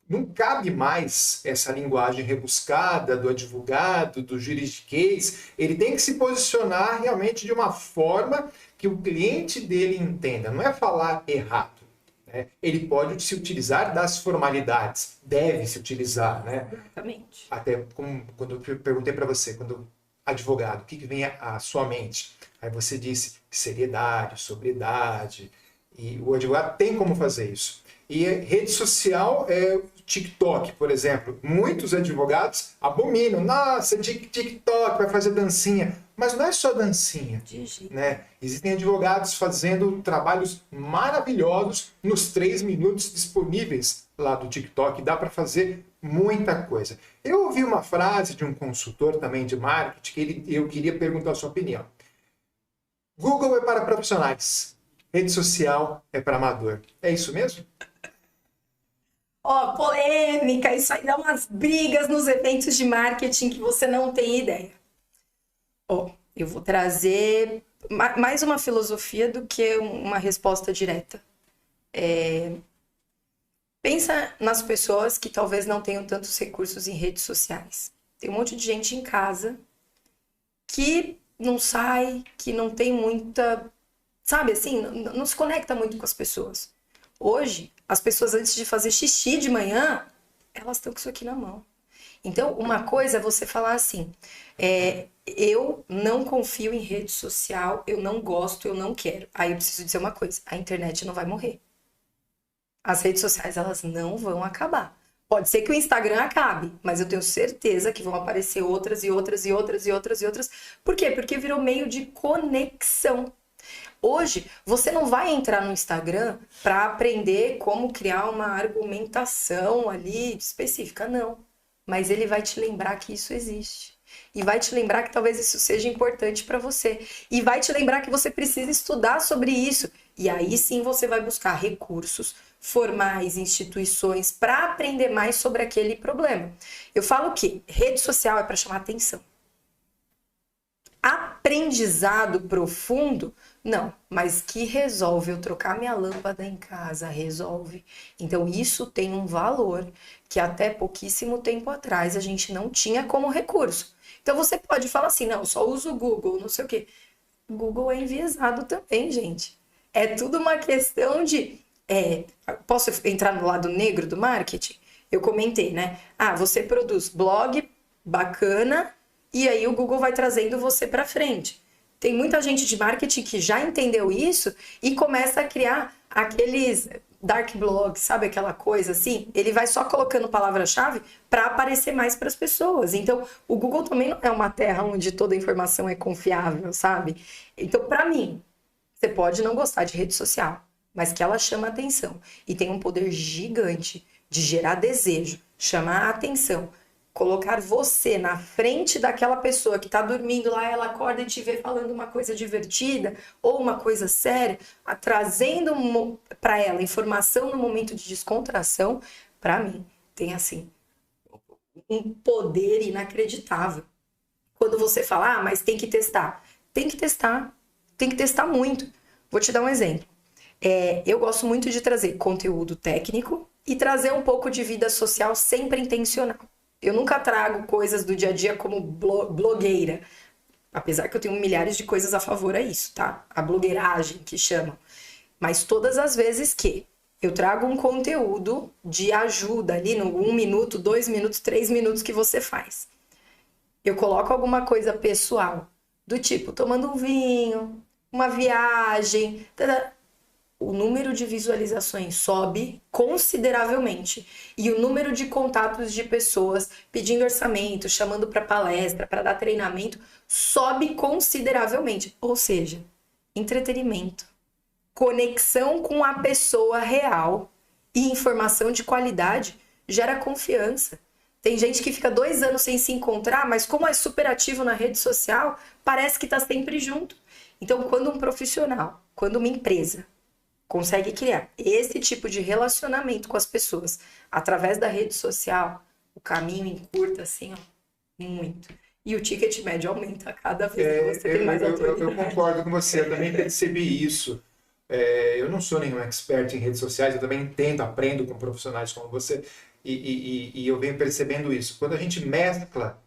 Não cabe mais essa linguagem rebuscada do advogado, do juridiquês. Ele tem que se posicionar realmente de uma forma que o cliente dele entenda. Não é falar errado, né? Ele pode se utilizar das formalidades, deve se utilizar, né?
Exatamente.
Até como quando eu perguntei para você, quando advogado, o que vem à sua mente? Aí você disse seriedade, sobriedade, e o advogado tem como fazer isso. E rede social, TikTok, por exemplo. Muitos advogados abominam. Nossa, TikTok, vai fazer dancinha. Mas não é só dancinha, né? Existem advogados fazendo trabalhos maravilhosos nos 3 minutos disponíveis lá do TikTok. Dá para fazer muita coisa. Eu ouvi uma frase de um consultor também de marketing que eu queria perguntar a sua opinião. Google é para profissionais. Rede social é para amador. É isso mesmo?
Ó, polêmica, isso aí dá umas brigas nos eventos de marketing que você não tem ideia. Ó, eu vou trazer mais uma filosofia do que uma resposta direta. Pensa nas pessoas que talvez não tenham tantos recursos em redes sociais. Tem um monte de gente em casa que não sai, que não tem muita... Sabe assim, não se conecta muito com as pessoas. Hoje, as pessoas antes de fazer xixi de manhã, elas estão com isso aqui na mão. Então, uma coisa é você falar assim, eu não confio em rede social, eu não gosto, eu não quero. Aí eu preciso dizer uma coisa, a internet não vai morrer. As redes sociais, elas não vão acabar. Pode ser que o Instagram acabe, mas eu tenho certeza que vão aparecer outras e outras e outras e outras e outras. Por quê? Porque virou meio de conexão. Hoje, você não vai entrar no Instagram para aprender como criar uma argumentação ali específica, não. Mas ele vai te lembrar que isso existe. E vai te lembrar que talvez isso seja importante para você. E vai te lembrar que você precisa estudar sobre isso. E aí sim você vai buscar recursos formais, instituições, para aprender mais sobre aquele problema. Eu falo que rede social é para chamar atenção. Aprendizado profundo, não, mas que resolve eu trocar minha lâmpada em casa, resolve. Então isso tem um valor que até pouquíssimo tempo atrás a gente não tinha como recurso. Então você pode falar assim, não, só uso o Google, não sei o quê. O Google é enviesado também, gente. É tudo uma questão de... posso entrar no lado negro do marketing? Eu comentei, né? Você produz blog bacana... E aí o Google vai trazendo você para frente. Tem muita gente de marketing que já entendeu isso e começa a criar aqueles dark blogs, sabe aquela coisa assim? Ele vai só colocando palavra-chave para aparecer mais para as pessoas. Então, o Google também não é uma terra onde toda a informação é confiável, sabe? Então, para mim, você pode não gostar de rede social, mas que ela chama atenção e tem um poder gigante de gerar desejo, chamar a atenção. Colocar você na frente daquela pessoa que está dormindo lá, ela acorda e te vê falando uma coisa divertida ou uma coisa séria, trazendo para ela informação no momento de descontração, para mim, tem assim, um poder inacreditável. Quando você fala, mas tem que testar. Tem que testar muito. Vou te dar um exemplo. Eu gosto muito de trazer conteúdo técnico e trazer um pouco de vida social sempre intencional. Eu nunca trago coisas do dia a dia como blogueira. Apesar que eu tenho milhares de coisas a favor a isso, tá? A blogueiragem, que chamam. Mas todas as vezes que eu trago um conteúdo de ajuda ali no 1 minuto, 2 minutos, 3 minutos que você faz. Eu coloco alguma coisa pessoal, do tipo, tomando um vinho, uma viagem, o número de visualizações sobe consideravelmente. E o número de contatos de pessoas pedindo orçamento, chamando para palestra, para dar treinamento, sobe consideravelmente. Ou seja, entretenimento, conexão com a pessoa real e informação de qualidade gera confiança. Tem gente que fica 2 anos sem se encontrar, mas como é super ativo na rede social, parece que está sempre junto. Então, quando um profissional, quando uma empresa consegue criar esse tipo de relacionamento com as pessoas através da rede social, o caminho encurta assim, ó, muito. E o ticket médio aumenta cada vez que você tem mais autoridade.
Eu concordo com você, eu também percebi isso. Eu não sou nenhum expert em redes sociais, eu também entendo, aprendo com profissionais como você, e eu venho percebendo isso. Quando a gente mescla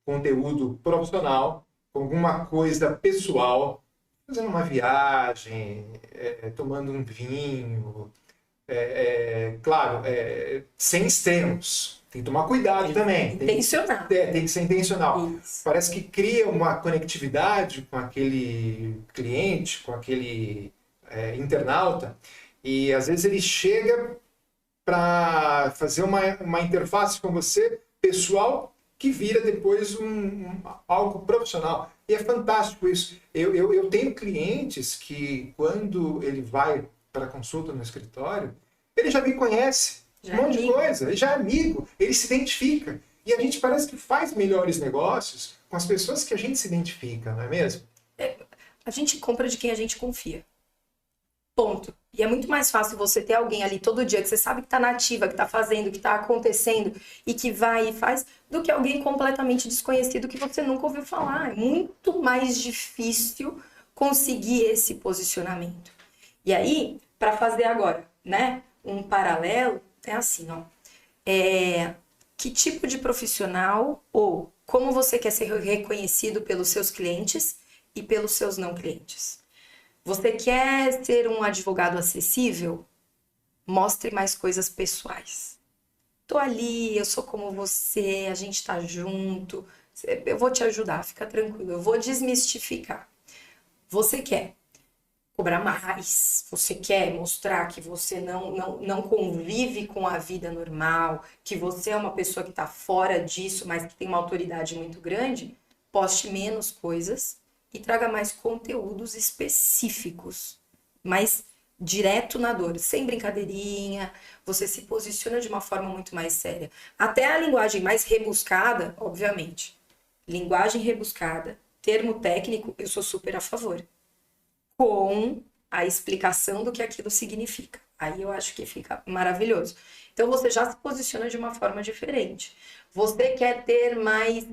conteúdo profissional com alguma coisa pessoal, fazendo uma viagem, tomando um vinho, claro, sem extremos. Tem que tomar cuidado também.
Intencional.
Tem que ser intencional.
Isso.
Parece que cria uma conectividade com aquele cliente, com aquele internauta, e às vezes ele chega para fazer uma interface com você, pessoal, que vira depois algo profissional. E é fantástico isso. Eu tenho clientes que, quando ele vai para consulta no escritório, ele já me conhece, um monte de coisa, ele já é amigo, ele se identifica. E a gente parece que faz melhores negócios com as pessoas que a gente se identifica, não é mesmo?
A gente compra de quem a gente confia. Ponto. E é muito mais fácil você ter alguém ali todo dia que você sabe que tá nativa, que tá fazendo, que tá acontecendo e que vai e faz, do que alguém completamente desconhecido que você nunca ouviu falar. É muito mais difícil conseguir esse posicionamento. E aí, para fazer agora, né, um paralelo, é assim, ó. Que tipo de profissional ou como você quer ser reconhecido pelos seus clientes e pelos seus não clientes? Você quer ser um advogado acessível? Mostre mais coisas pessoais. Tô ali, eu sou como você, a gente tá junto, eu vou te ajudar, fica tranquilo, eu vou desmistificar. Você quer cobrar mais, você quer mostrar que você não convive com a vida normal, que você é uma pessoa que tá fora disso, mas que tem uma autoridade muito grande, poste menos coisas e traga mais conteúdos específicos, mais direto na dor, sem brincadeirinha, você se posiciona de uma forma muito mais séria. Até a linguagem mais rebuscada, obviamente. Linguagem rebuscada, termo técnico, eu sou super a favor. Com a explicação do que aquilo significa. Aí eu acho que fica maravilhoso. Então você já se posiciona de uma forma diferente. Você quer ter mais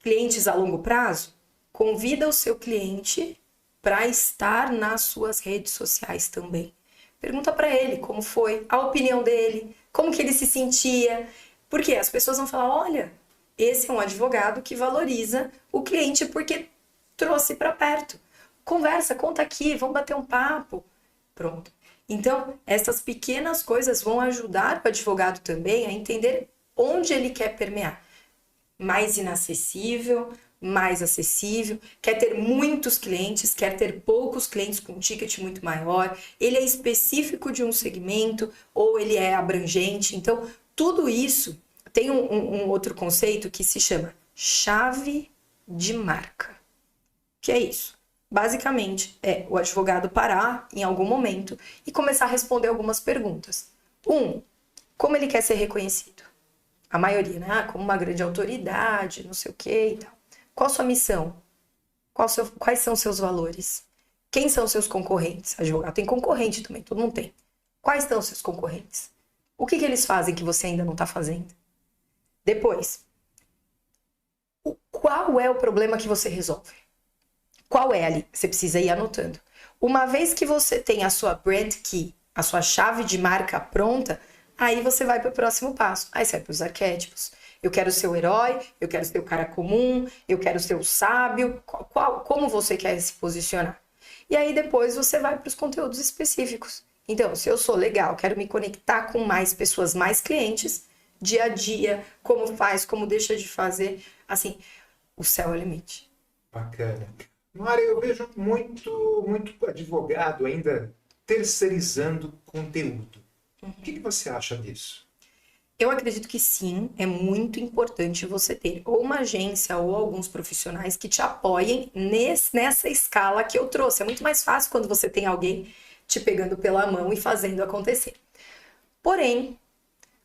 clientes a longo prazo? Convida o seu cliente para estar nas suas redes sociais também. Pergunta para ele como foi, a opinião dele, como que ele se sentia. Porque as pessoas vão falar, olha, esse é um advogado que valoriza o cliente porque trouxe para perto. Conversa, conta aqui, vamos bater um papo. Pronto. Então, essas pequenas coisas vão ajudar o advogado também a entender onde ele quer permear. Mais inacessível, mais acessível, quer ter muitos clientes, quer ter poucos clientes com um ticket muito maior, ele é específico de um segmento ou ele é abrangente. Então, tudo isso tem um outro conceito que se chama chave de marca. Que é isso? Basicamente, é o advogado parar em algum momento e começar a responder algumas perguntas. Como ele quer ser reconhecido? A maioria, né? Como uma grande autoridade, não sei o que e tal. Qual a sua missão? Quais são os seus valores? Quem são os seus concorrentes? Advogado tem concorrente também, todo mundo tem. Quais são os seus concorrentes? O que eles fazem que você ainda não está fazendo? Depois, qual é o problema que você resolve? Qual é ali? Você precisa ir anotando. Uma vez que você tem a sua brand key, a sua chave de marca pronta, aí você vai para o próximo passo. Aí você vai para os arquétipos. Eu quero ser o herói, eu quero ser o cara comum, eu quero ser o sábio. Como você quer se posicionar? E aí depois você vai para os conteúdos específicos. Então, se eu sou legal, quero me conectar com mais pessoas, mais clientes, dia a dia, como faz, como deixa de fazer, assim, o céu é o limite.
Bacana. Mara, eu vejo muito advogado ainda terceirizando conteúdo. O que você acha disso?
Eu acredito que sim, é muito importante você ter ou uma agência ou alguns profissionais que te apoiem nessa escala que eu trouxe. É muito mais fácil quando você tem alguém te pegando pela mão e fazendo acontecer. Porém,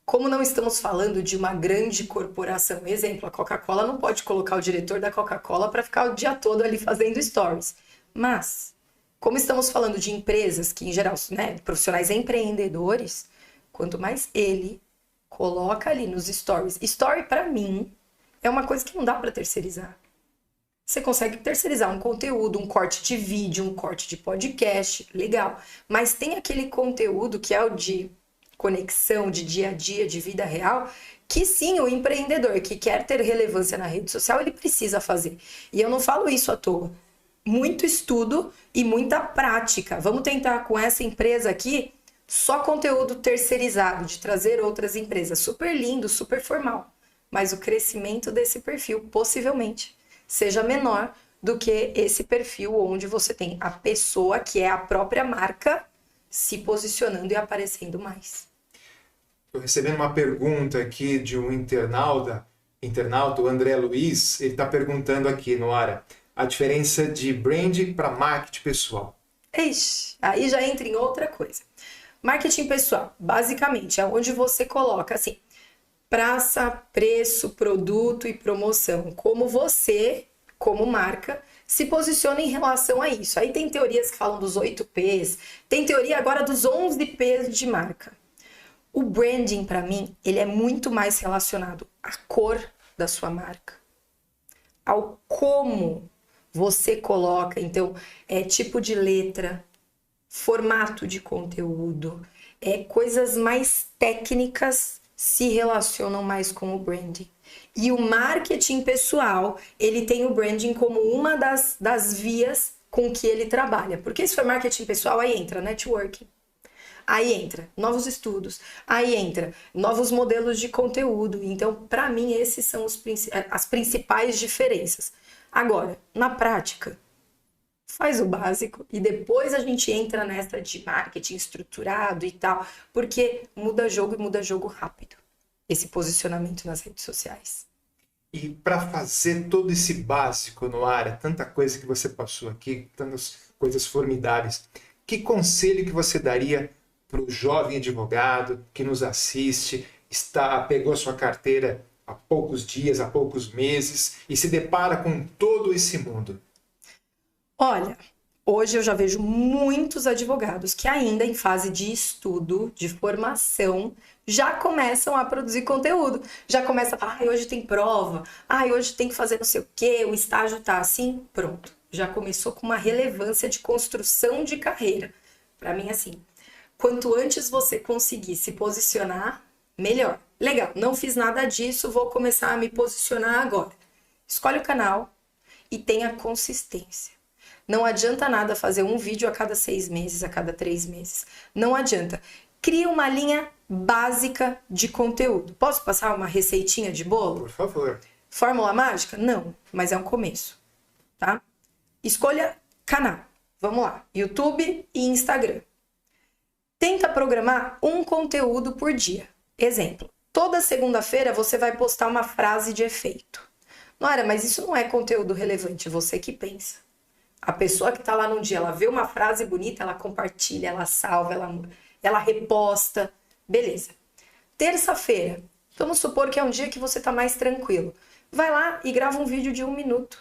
como não estamos falando de uma grande corporação, exemplo, a Coca-Cola não pode colocar o diretor da Coca-Cola para ficar o dia todo ali fazendo stories. Mas, como estamos falando de empresas que, em geral, né, profissionais empreendedores, quanto mais ele coloca ali nos stories. Story, para mim, é uma coisa que não dá para terceirizar. Você consegue terceirizar um conteúdo, um corte de vídeo, um corte de podcast, legal. Mas tem aquele conteúdo que é o de conexão, de dia a dia, de vida real, que sim, o empreendedor que quer ter relevância na rede social, ele precisa fazer. E eu não falo isso à toa. Muito estudo e muita prática. Vamos tentar com essa empresa aqui só conteúdo terceirizado, de trazer outras empresas. Super lindo, super formal. Mas o crescimento desse perfil, possivelmente, seja menor do que esse perfil onde você tem a pessoa que é a própria marca se posicionando e aparecendo mais.
Estou recebendo uma pergunta aqui de um internauta, o André Luiz. Ele está perguntando aqui, Noara, a diferença de branding para marketing pessoal.
Ixi, aí já entra em outra coisa. Marketing pessoal, basicamente, é onde você coloca assim, praça, preço, produto e promoção. Como você, como marca, se posiciona em relação a isso. Aí tem teorias que falam dos 8 P's, tem teoria agora dos 11 P's de marca. O branding, para mim, ele é muito mais relacionado à cor da sua marca, ao como você coloca, então, tipo de letra, formato de conteúdo, coisas mais técnicas se relacionam mais com o branding. E o marketing pessoal, ele tem o branding como uma das vias com que ele trabalha. Porque se for marketing pessoal, aí entra networking, aí entra novos estudos, aí entra novos modelos de conteúdo. Então, para mim, esses são as principais diferenças. Agora, na prática, faz o básico e depois a gente entra nessa de marketing estruturado e tal, porque muda jogo e muda jogo rápido, esse posicionamento nas redes sociais.
E para fazer todo esse básico, Noara, tanta coisa que você passou aqui, tantas coisas formidáveis, que conselho que você daria para o jovem advogado que nos assiste, pegou a sua carteira há poucos dias, há poucos meses e se depara com todo esse mundo?
Olha, hoje eu já vejo muitos advogados que ainda em fase de estudo, de formação, já começam a produzir conteúdo. Já começa a falar, hoje tem prova, hoje tem que fazer não sei o quê, o estágio tá assim, pronto. Já começou com uma relevância de construção de carreira. Para mim, assim, quanto antes você conseguir se posicionar, melhor. Legal, não fiz nada disso, vou começar a me posicionar agora. Escolhe o canal e tenha consistência. Não adianta nada fazer um vídeo a cada 6 meses, a cada 3 meses. Não adianta. Cria uma linha básica de conteúdo. Posso passar uma receitinha de bolo?
Por favor.
Fórmula mágica? Não, mas é um começo, tá? Escolha canal. Vamos lá. YouTube e Instagram. Tenta programar um conteúdo por dia. Exemplo. Toda segunda-feira você vai postar uma frase de efeito. Noara, mas isso não é conteúdo relevante, você que pensa. A pessoa que está lá num dia, ela vê uma frase bonita, ela compartilha, ela salva, ela reposta. Beleza. Terça-feira, vamos supor que é um dia que você está mais tranquilo. Vai lá e grava um vídeo de 1 minuto.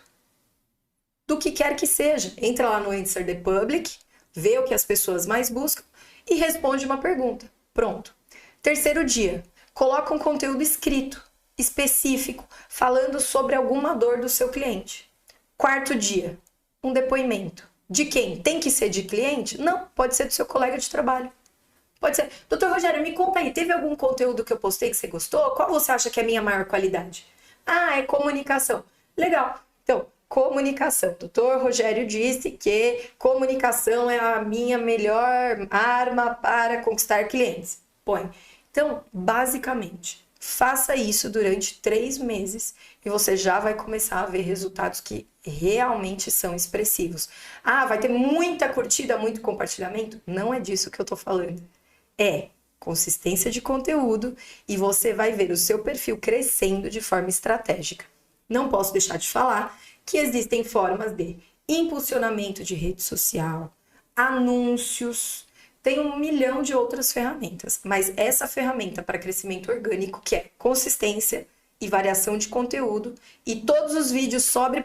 Do que quer que seja. Entra lá no Answer the Public, vê o que as pessoas mais buscam e responde uma pergunta. Pronto. Terceiro dia, coloca um conteúdo escrito, específico, falando sobre alguma dor do seu cliente. Quarto dia, um depoimento. De quem? Tem que ser de cliente? Não, pode ser do seu colega de trabalho. Pode ser, doutor Rogério, me conta aí, teve algum conteúdo que eu postei que você gostou? Qual você acha que é a minha maior qualidade? Ah, é comunicação. Legal. Então, comunicação. Doutor Rogério disse que comunicação é a minha melhor arma para conquistar clientes. Põe. Então, basicamente, faça isso durante 3 meses e você já vai começar a ver resultados que realmente são expressivos. Ah, vai ter muita curtida, muito compartilhamento? Não é disso que eu tô falando. É consistência de conteúdo e você vai ver o seu perfil crescendo de forma estratégica. Não posso deixar de falar que existem formas de impulsionamento de rede social, anúncios, tem 1 milhão de outras ferramentas, mas essa ferramenta para crescimento orgânico, que é consistência e variação de conteúdo, e todos os vídeos sobe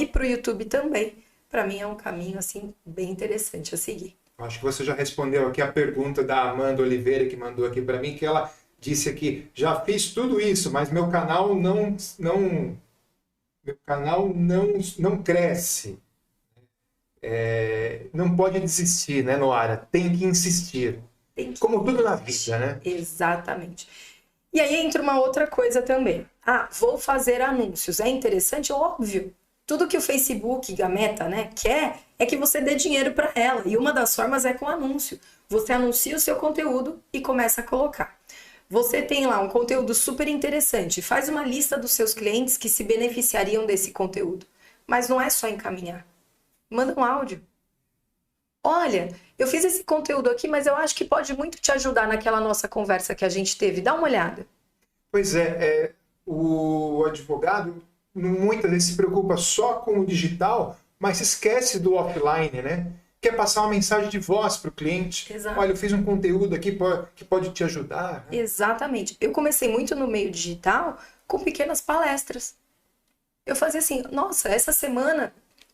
para o YouTube também, para mim é um caminho assim bem interessante a seguir.
Acho que você já respondeu aqui a pergunta da Amanda Oliveira, que mandou aqui para mim, que ela disse aqui, já fiz tudo isso, mas meu canal não cresce. Não pode desistir, né, Noara? Tem que insistir. Como tudo na vida, né?
Exatamente. E aí entra uma outra coisa também. Ah, vou fazer anúncios. É interessante? Óbvio. Tudo que o Facebook, a Meta, né, quer é que você dê dinheiro para ela. E uma das formas é com anúncio. Você anuncia o seu conteúdo e começa a colocar. Você tem lá um conteúdo super interessante. Faz uma lista dos seus clientes que se beneficiariam desse conteúdo. Mas não é só encaminhar. Manda um áudio. Olha, eu fiz esse conteúdo aqui, mas eu acho que pode muito te ajudar naquela nossa conversa que a gente teve. Dá uma olhada.
Pois o advogado muitas vezes se preocupa só com o digital, mas esquece do offline, né? Quer passar uma mensagem de voz para o cliente.
Exato.
Olha, eu fiz um conteúdo aqui que pode te ajudar. Né?
Exatamente. Eu comecei muito no meio digital com pequenas palestras. Eu fazia assim, nossa, essa semana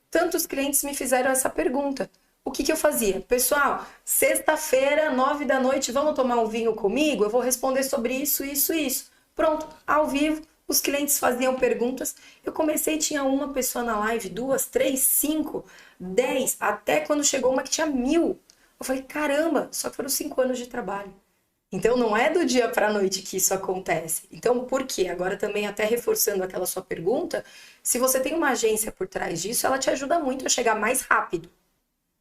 tantos clientes me fizeram essa pergunta. O que eu fazia? Pessoal, sexta-feira, 9 da noite, vamos tomar um vinho comigo? Eu vou responder sobre isso, isso e isso. Pronto, ao vivo, os clientes faziam perguntas. Eu comecei, tinha uma pessoa na live, 2, 3, 5, 10, até quando chegou uma que tinha 1.000. Eu falei, caramba, só que foram 5 anos de trabalho. Então, não é do dia para a noite que isso acontece. Então, por quê? Agora também, até reforçando aquela sua pergunta, se você tem uma agência por trás disso, ela te ajuda muito a chegar mais rápido.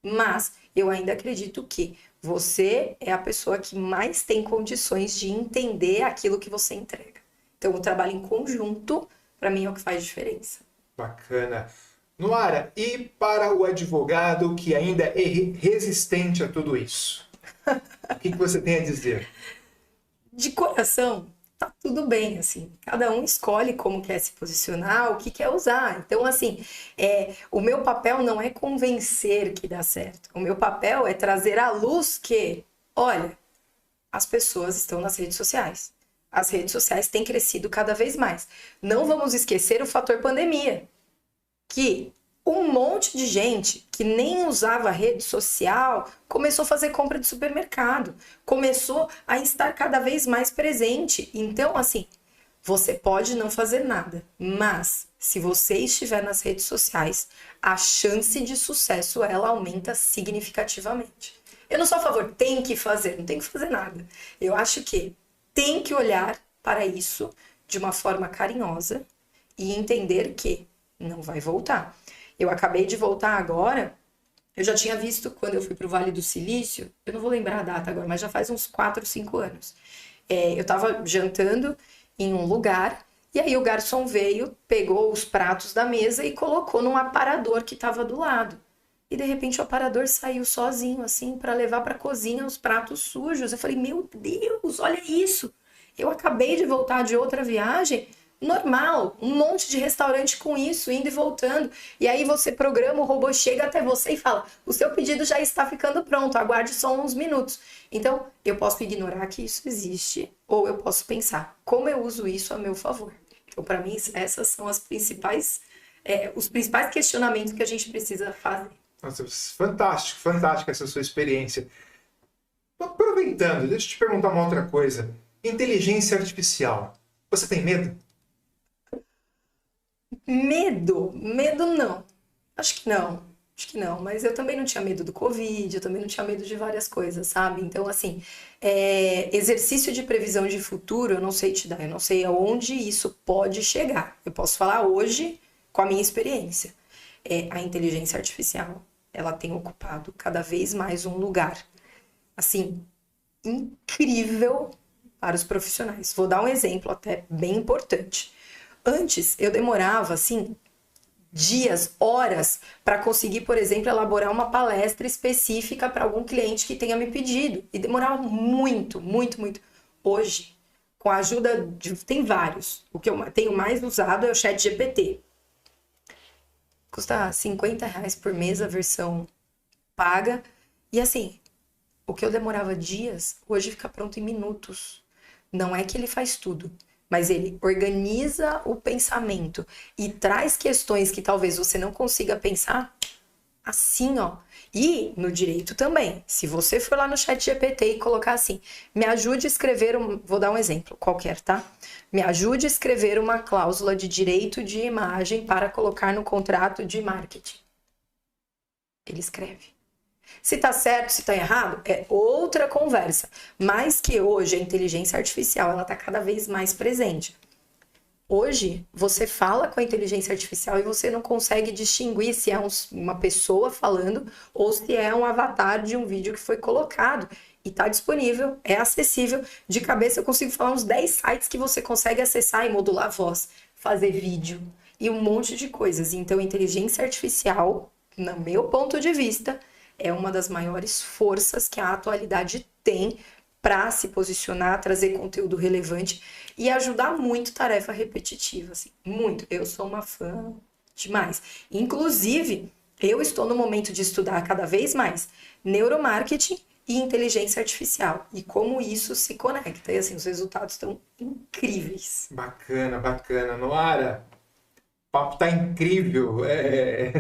Mas eu ainda acredito que você é a pessoa que mais tem condições de entender aquilo que você entrega. Então, o trabalho em conjunto, para mim, é o que faz diferença.
Bacana. Noara, e para o advogado que ainda é resistente a tudo isso? O que você tem a dizer?
De coração, tá tudo bem, assim. Cada um escolhe como quer se posicionar, o que quer usar. Então, assim, o meu papel não é convencer que dá certo. O meu papel é trazer à luz que, olha, as pessoas estão nas redes sociais. As redes sociais têm crescido cada vez mais. Não vamos esquecer o fator pandemia, que um monte de gente que nem usava rede social começou a fazer compra de supermercado, começou a estar cada vez mais presente. Então, assim, você pode não fazer nada, mas se você estiver nas redes sociais, a chance de sucesso ela aumenta significativamente. Eu não sou a favor, tem que fazer, não tem que fazer nada. Eu acho que tem que olhar para isso de uma forma carinhosa e entender que não vai voltar. Eu acabei de voltar agora, eu já tinha visto quando eu fui para o Vale do Silício, eu não vou lembrar a data agora, mas já faz uns 4, 5 anos. Eu estava jantando em um lugar, e aí o garçom veio, pegou os pratos da mesa e colocou num aparador que estava do lado. E de repente o aparador saiu sozinho, assim, para levar para a cozinha os pratos sujos. Eu falei, meu Deus, olha isso! Eu acabei de voltar de outra viagem, normal, um monte de restaurante com isso, indo e voltando. E aí você programa, o robô chega até você e fala, o seu pedido já está ficando pronto, aguarde só uns minutos. Então, eu posso ignorar que isso existe, ou eu posso pensar, como eu uso isso a meu favor? Então, para mim, essas são as principais, os principais questionamentos que a gente precisa fazer.
Nossa, fantástico, fantástica essa sua experiência. Aproveitando, deixa eu te perguntar uma outra coisa. Inteligência artificial, você tem medo?
Medo? Medo não. Acho que não. Acho que não, mas eu também não tinha medo do Covid, eu também não tinha medo de várias coisas, sabe? Então, assim, exercício de previsão de futuro, eu não sei te dar, eu não sei aonde isso pode chegar. Eu posso falar hoje com a minha experiência. A inteligência artificial, ela tem ocupado cada vez mais um lugar, assim, incrível para os profissionais. Vou dar um exemplo até bem importante. Antes, eu demorava, assim, dias, horas, para conseguir, por exemplo, elaborar uma palestra específica para algum cliente que tenha me pedido. E demorava muito, muito, muito. Hoje, com a ajuda de... Tem vários. O que eu tenho mais usado é o ChatGPT. Custa R$ 50 por mês a versão paga. E assim, o que eu demorava dias, hoje fica pronto em minutos. Não é que ele faz tudo, mas ele organiza o pensamento e traz questões que talvez você não consiga pensar assim, ó. E no direito também. Se você for lá no ChatGPT e colocar assim, me ajude a escrever vou dar um exemplo qualquer, tá? Me ajude a escrever uma cláusula de direito de imagem para colocar no contrato de marketing. Ele escreve. Se tá certo, se tá errado, é outra conversa. Mas que hoje a inteligência artificial, ela tá cada vez mais presente. Hoje, você fala com a inteligência artificial e você não consegue distinguir se é uma pessoa falando ou se é um avatar de um vídeo que foi colocado. E tá disponível, é acessível. De cabeça eu consigo falar uns 10 sites que você consegue acessar e modular a voz, fazer vídeo e um monte de coisas. Então, a inteligência artificial, no meu ponto de vista, é uma das maiores forças que a atualidade tem para se posicionar, trazer conteúdo relevante e ajudar muito tarefa repetitiva, assim, muito. Eu sou uma fã demais. Inclusive, eu estou no momento de estudar cada vez mais neuromarketing e inteligência artificial e como isso se conecta. E assim, os resultados estão incríveis.
Bacana, bacana. Noara, o papo tá incrível.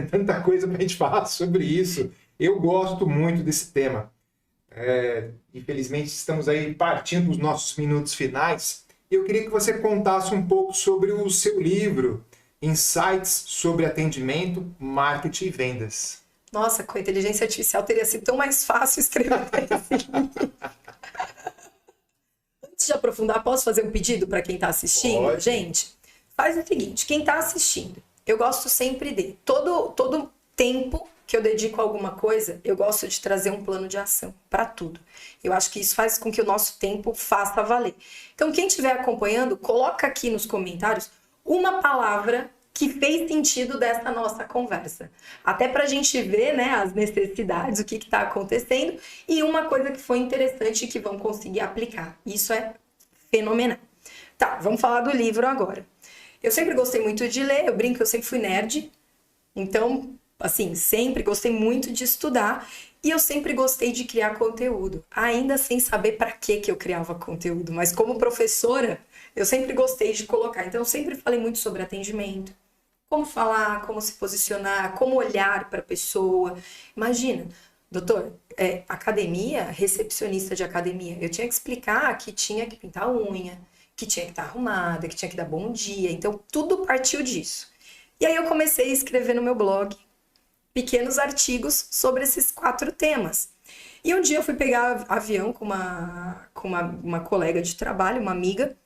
Tanta coisa pra gente falar sobre isso. Eu gosto muito desse tema. Infelizmente, estamos aí partindo dos nossos minutos finais. Eu queria que você contasse um pouco sobre o seu livro, Insights sobre Atendimento, Marketing e Vendas.
Nossa, com a inteligência artificial teria sido tão mais fácil escrever esse livro. Antes de aprofundar, posso fazer um pedido para quem está assistindo?
Pode.
Gente, faz o seguinte, quem está assistindo, eu gosto sempre de... Todo tempo que eu dedico a alguma coisa, eu gosto de trazer um plano de ação para tudo. Eu acho que isso faz com que o nosso tempo faça valer. Então, quem estiver acompanhando, coloca aqui nos comentários uma palavra que fez sentido dessa nossa conversa. Até para a gente ver, né, as necessidades, o que está acontecendo, e uma coisa que foi interessante e que vão conseguir aplicar. Isso é fenomenal. Tá, vamos falar do livro agora. Eu sempre gostei muito de ler, eu brinco que eu sempre fui nerd, então... Assim, sempre gostei muito de estudar e eu sempre gostei de criar conteúdo, ainda sem saber para que eu criava conteúdo, mas como professora, eu sempre gostei de colocar. Então, eu sempre falei muito sobre atendimento, como falar, como se posicionar, como olhar para a pessoa. Imagina, doutor, academia, recepcionista de academia, eu tinha que explicar que tinha que pintar a unha, que tinha que estar arrumada, que tinha que dar bom dia. Então, tudo partiu disso. E aí eu comecei a escrever no meu blog pequenos artigos sobre esses 4 temas. E um dia eu fui pegar avião com uma colega de trabalho, uma amiga.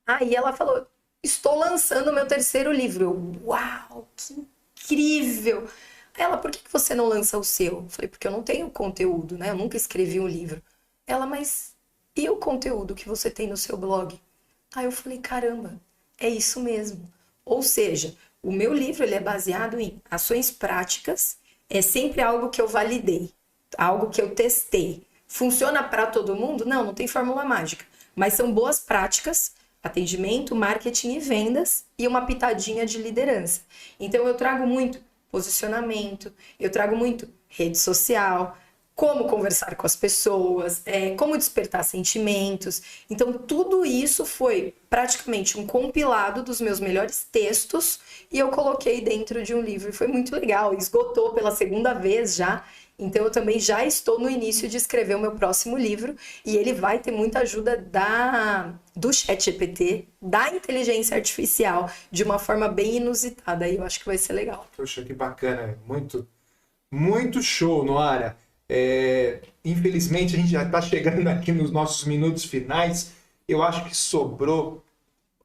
Aí ela falou, estou lançando o meu 3º livro. Eu, uau, que incrível! Aí ela, por que você não lança o seu? Eu falei, porque eu não tenho conteúdo, né? Eu nunca escrevi um livro. Ela, mas e o conteúdo que você tem no seu blog? Aí eu falei, caramba, é isso mesmo. Ou seja, o meu livro ele é baseado em ações práticas, é sempre algo que eu validei, algo que eu testei. Funciona para todo mundo? Não tem fórmula mágica, mas são boas práticas, atendimento, marketing e vendas e uma pitadinha de liderança. Então eu trago muito posicionamento, eu trago muito rede social, como conversar com as pessoas, como despertar sentimentos. Então, tudo isso foi praticamente um compilado dos meus melhores textos e eu coloquei dentro de um livro. E foi muito legal, esgotou pela 2ª vez já. Então, eu também já estou no início de escrever o meu próximo livro e ele vai ter muita ajuda do ChatGPT, da inteligência artificial, de uma forma bem inusitada. E eu acho que vai ser legal.
Poxa, que bacana, muito... Muito show, Noara. Infelizmente, a gente já está chegando aqui nos nossos minutos finais. Eu acho que sobrou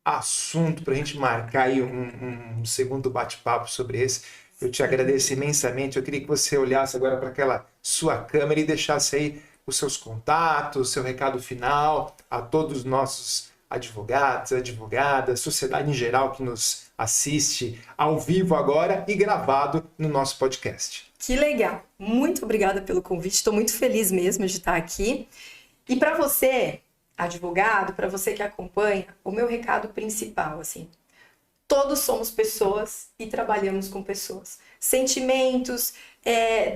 assunto para a gente marcar aí um segundo bate-papo sobre esse. Eu te agradeço imensamente. Eu queria que você olhasse agora para aquela sua câmera e deixasse aí os seus contatos, o seu recado final a todos os nossos advogados, advogadas, sociedade em geral que nos assiste ao vivo agora e gravado no nosso podcast.
Que legal! Muito obrigada pelo convite. Estou muito feliz mesmo de estar aqui. E para você, advogado, para você que acompanha, o meu recado principal, assim, todos somos pessoas e trabalhamos com pessoas. Sentimentos,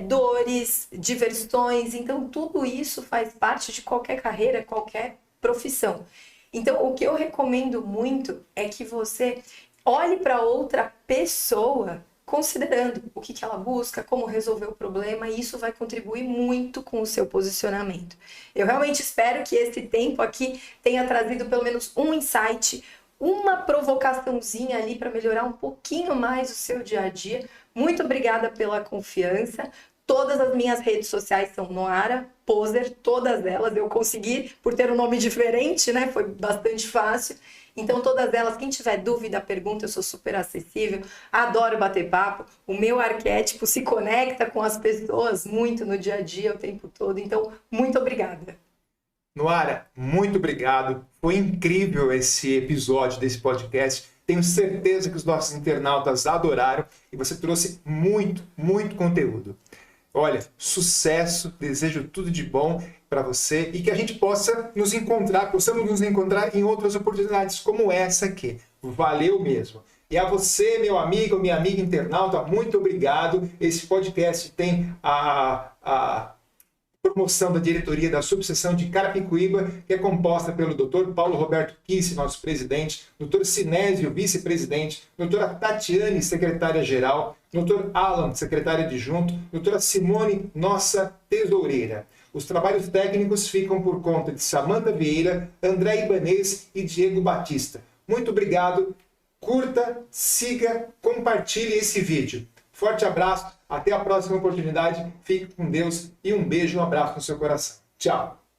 dores, diversões, então tudo isso faz parte de qualquer carreira, qualquer profissão. Então, o que eu recomendo muito é que você olhe para outra pessoa considerando o que ela busca, como resolver o problema, e isso vai contribuir muito com o seu posicionamento. Eu realmente espero que esse tempo aqui tenha trazido pelo menos um insight, uma provocaçãozinha ali para melhorar um pouquinho mais o seu dia a dia. Muito obrigada pela confiança. Todas as minhas redes sociais são Noara Poser, todas elas. Eu consegui, por ter um nome diferente, né? Foi bastante fácil. Então, todas elas, quem tiver dúvida, pergunta, eu sou super acessível, adoro bater papo. O meu arquétipo se conecta com as pessoas muito no dia a dia, o tempo todo. Então, muito obrigada.
Noara, muito obrigado. Foi incrível esse episódio desse podcast. Tenho certeza que os nossos internautas adoraram e você trouxe muito, muito conteúdo. Olha, sucesso, desejo tudo de bom para você e que a gente possamos nos encontrar em outras oportunidades como essa aqui. Valeu mesmo. E a você, meu amigo, minha amiga internauta, muito obrigado. Esse podcast tem a promoção da diretoria da subseção de Carapicuíba, que é composta pelo Dr. Paulo Roberto Kisse, nosso presidente, Dr. Sinésio, vice-presidente, doutora Tatiane, secretária-geral, Dr. Alan, secretário adjunto, doutora Simone, nossa tesoureira. Os trabalhos técnicos ficam por conta de Samanta Vieira, André Ibanez e Diego Batista. Muito obrigado, curta, siga, compartilhe esse vídeo. Forte abraço, até a próxima oportunidade, fique com Deus e um beijo, um abraço no seu coração. Tchau!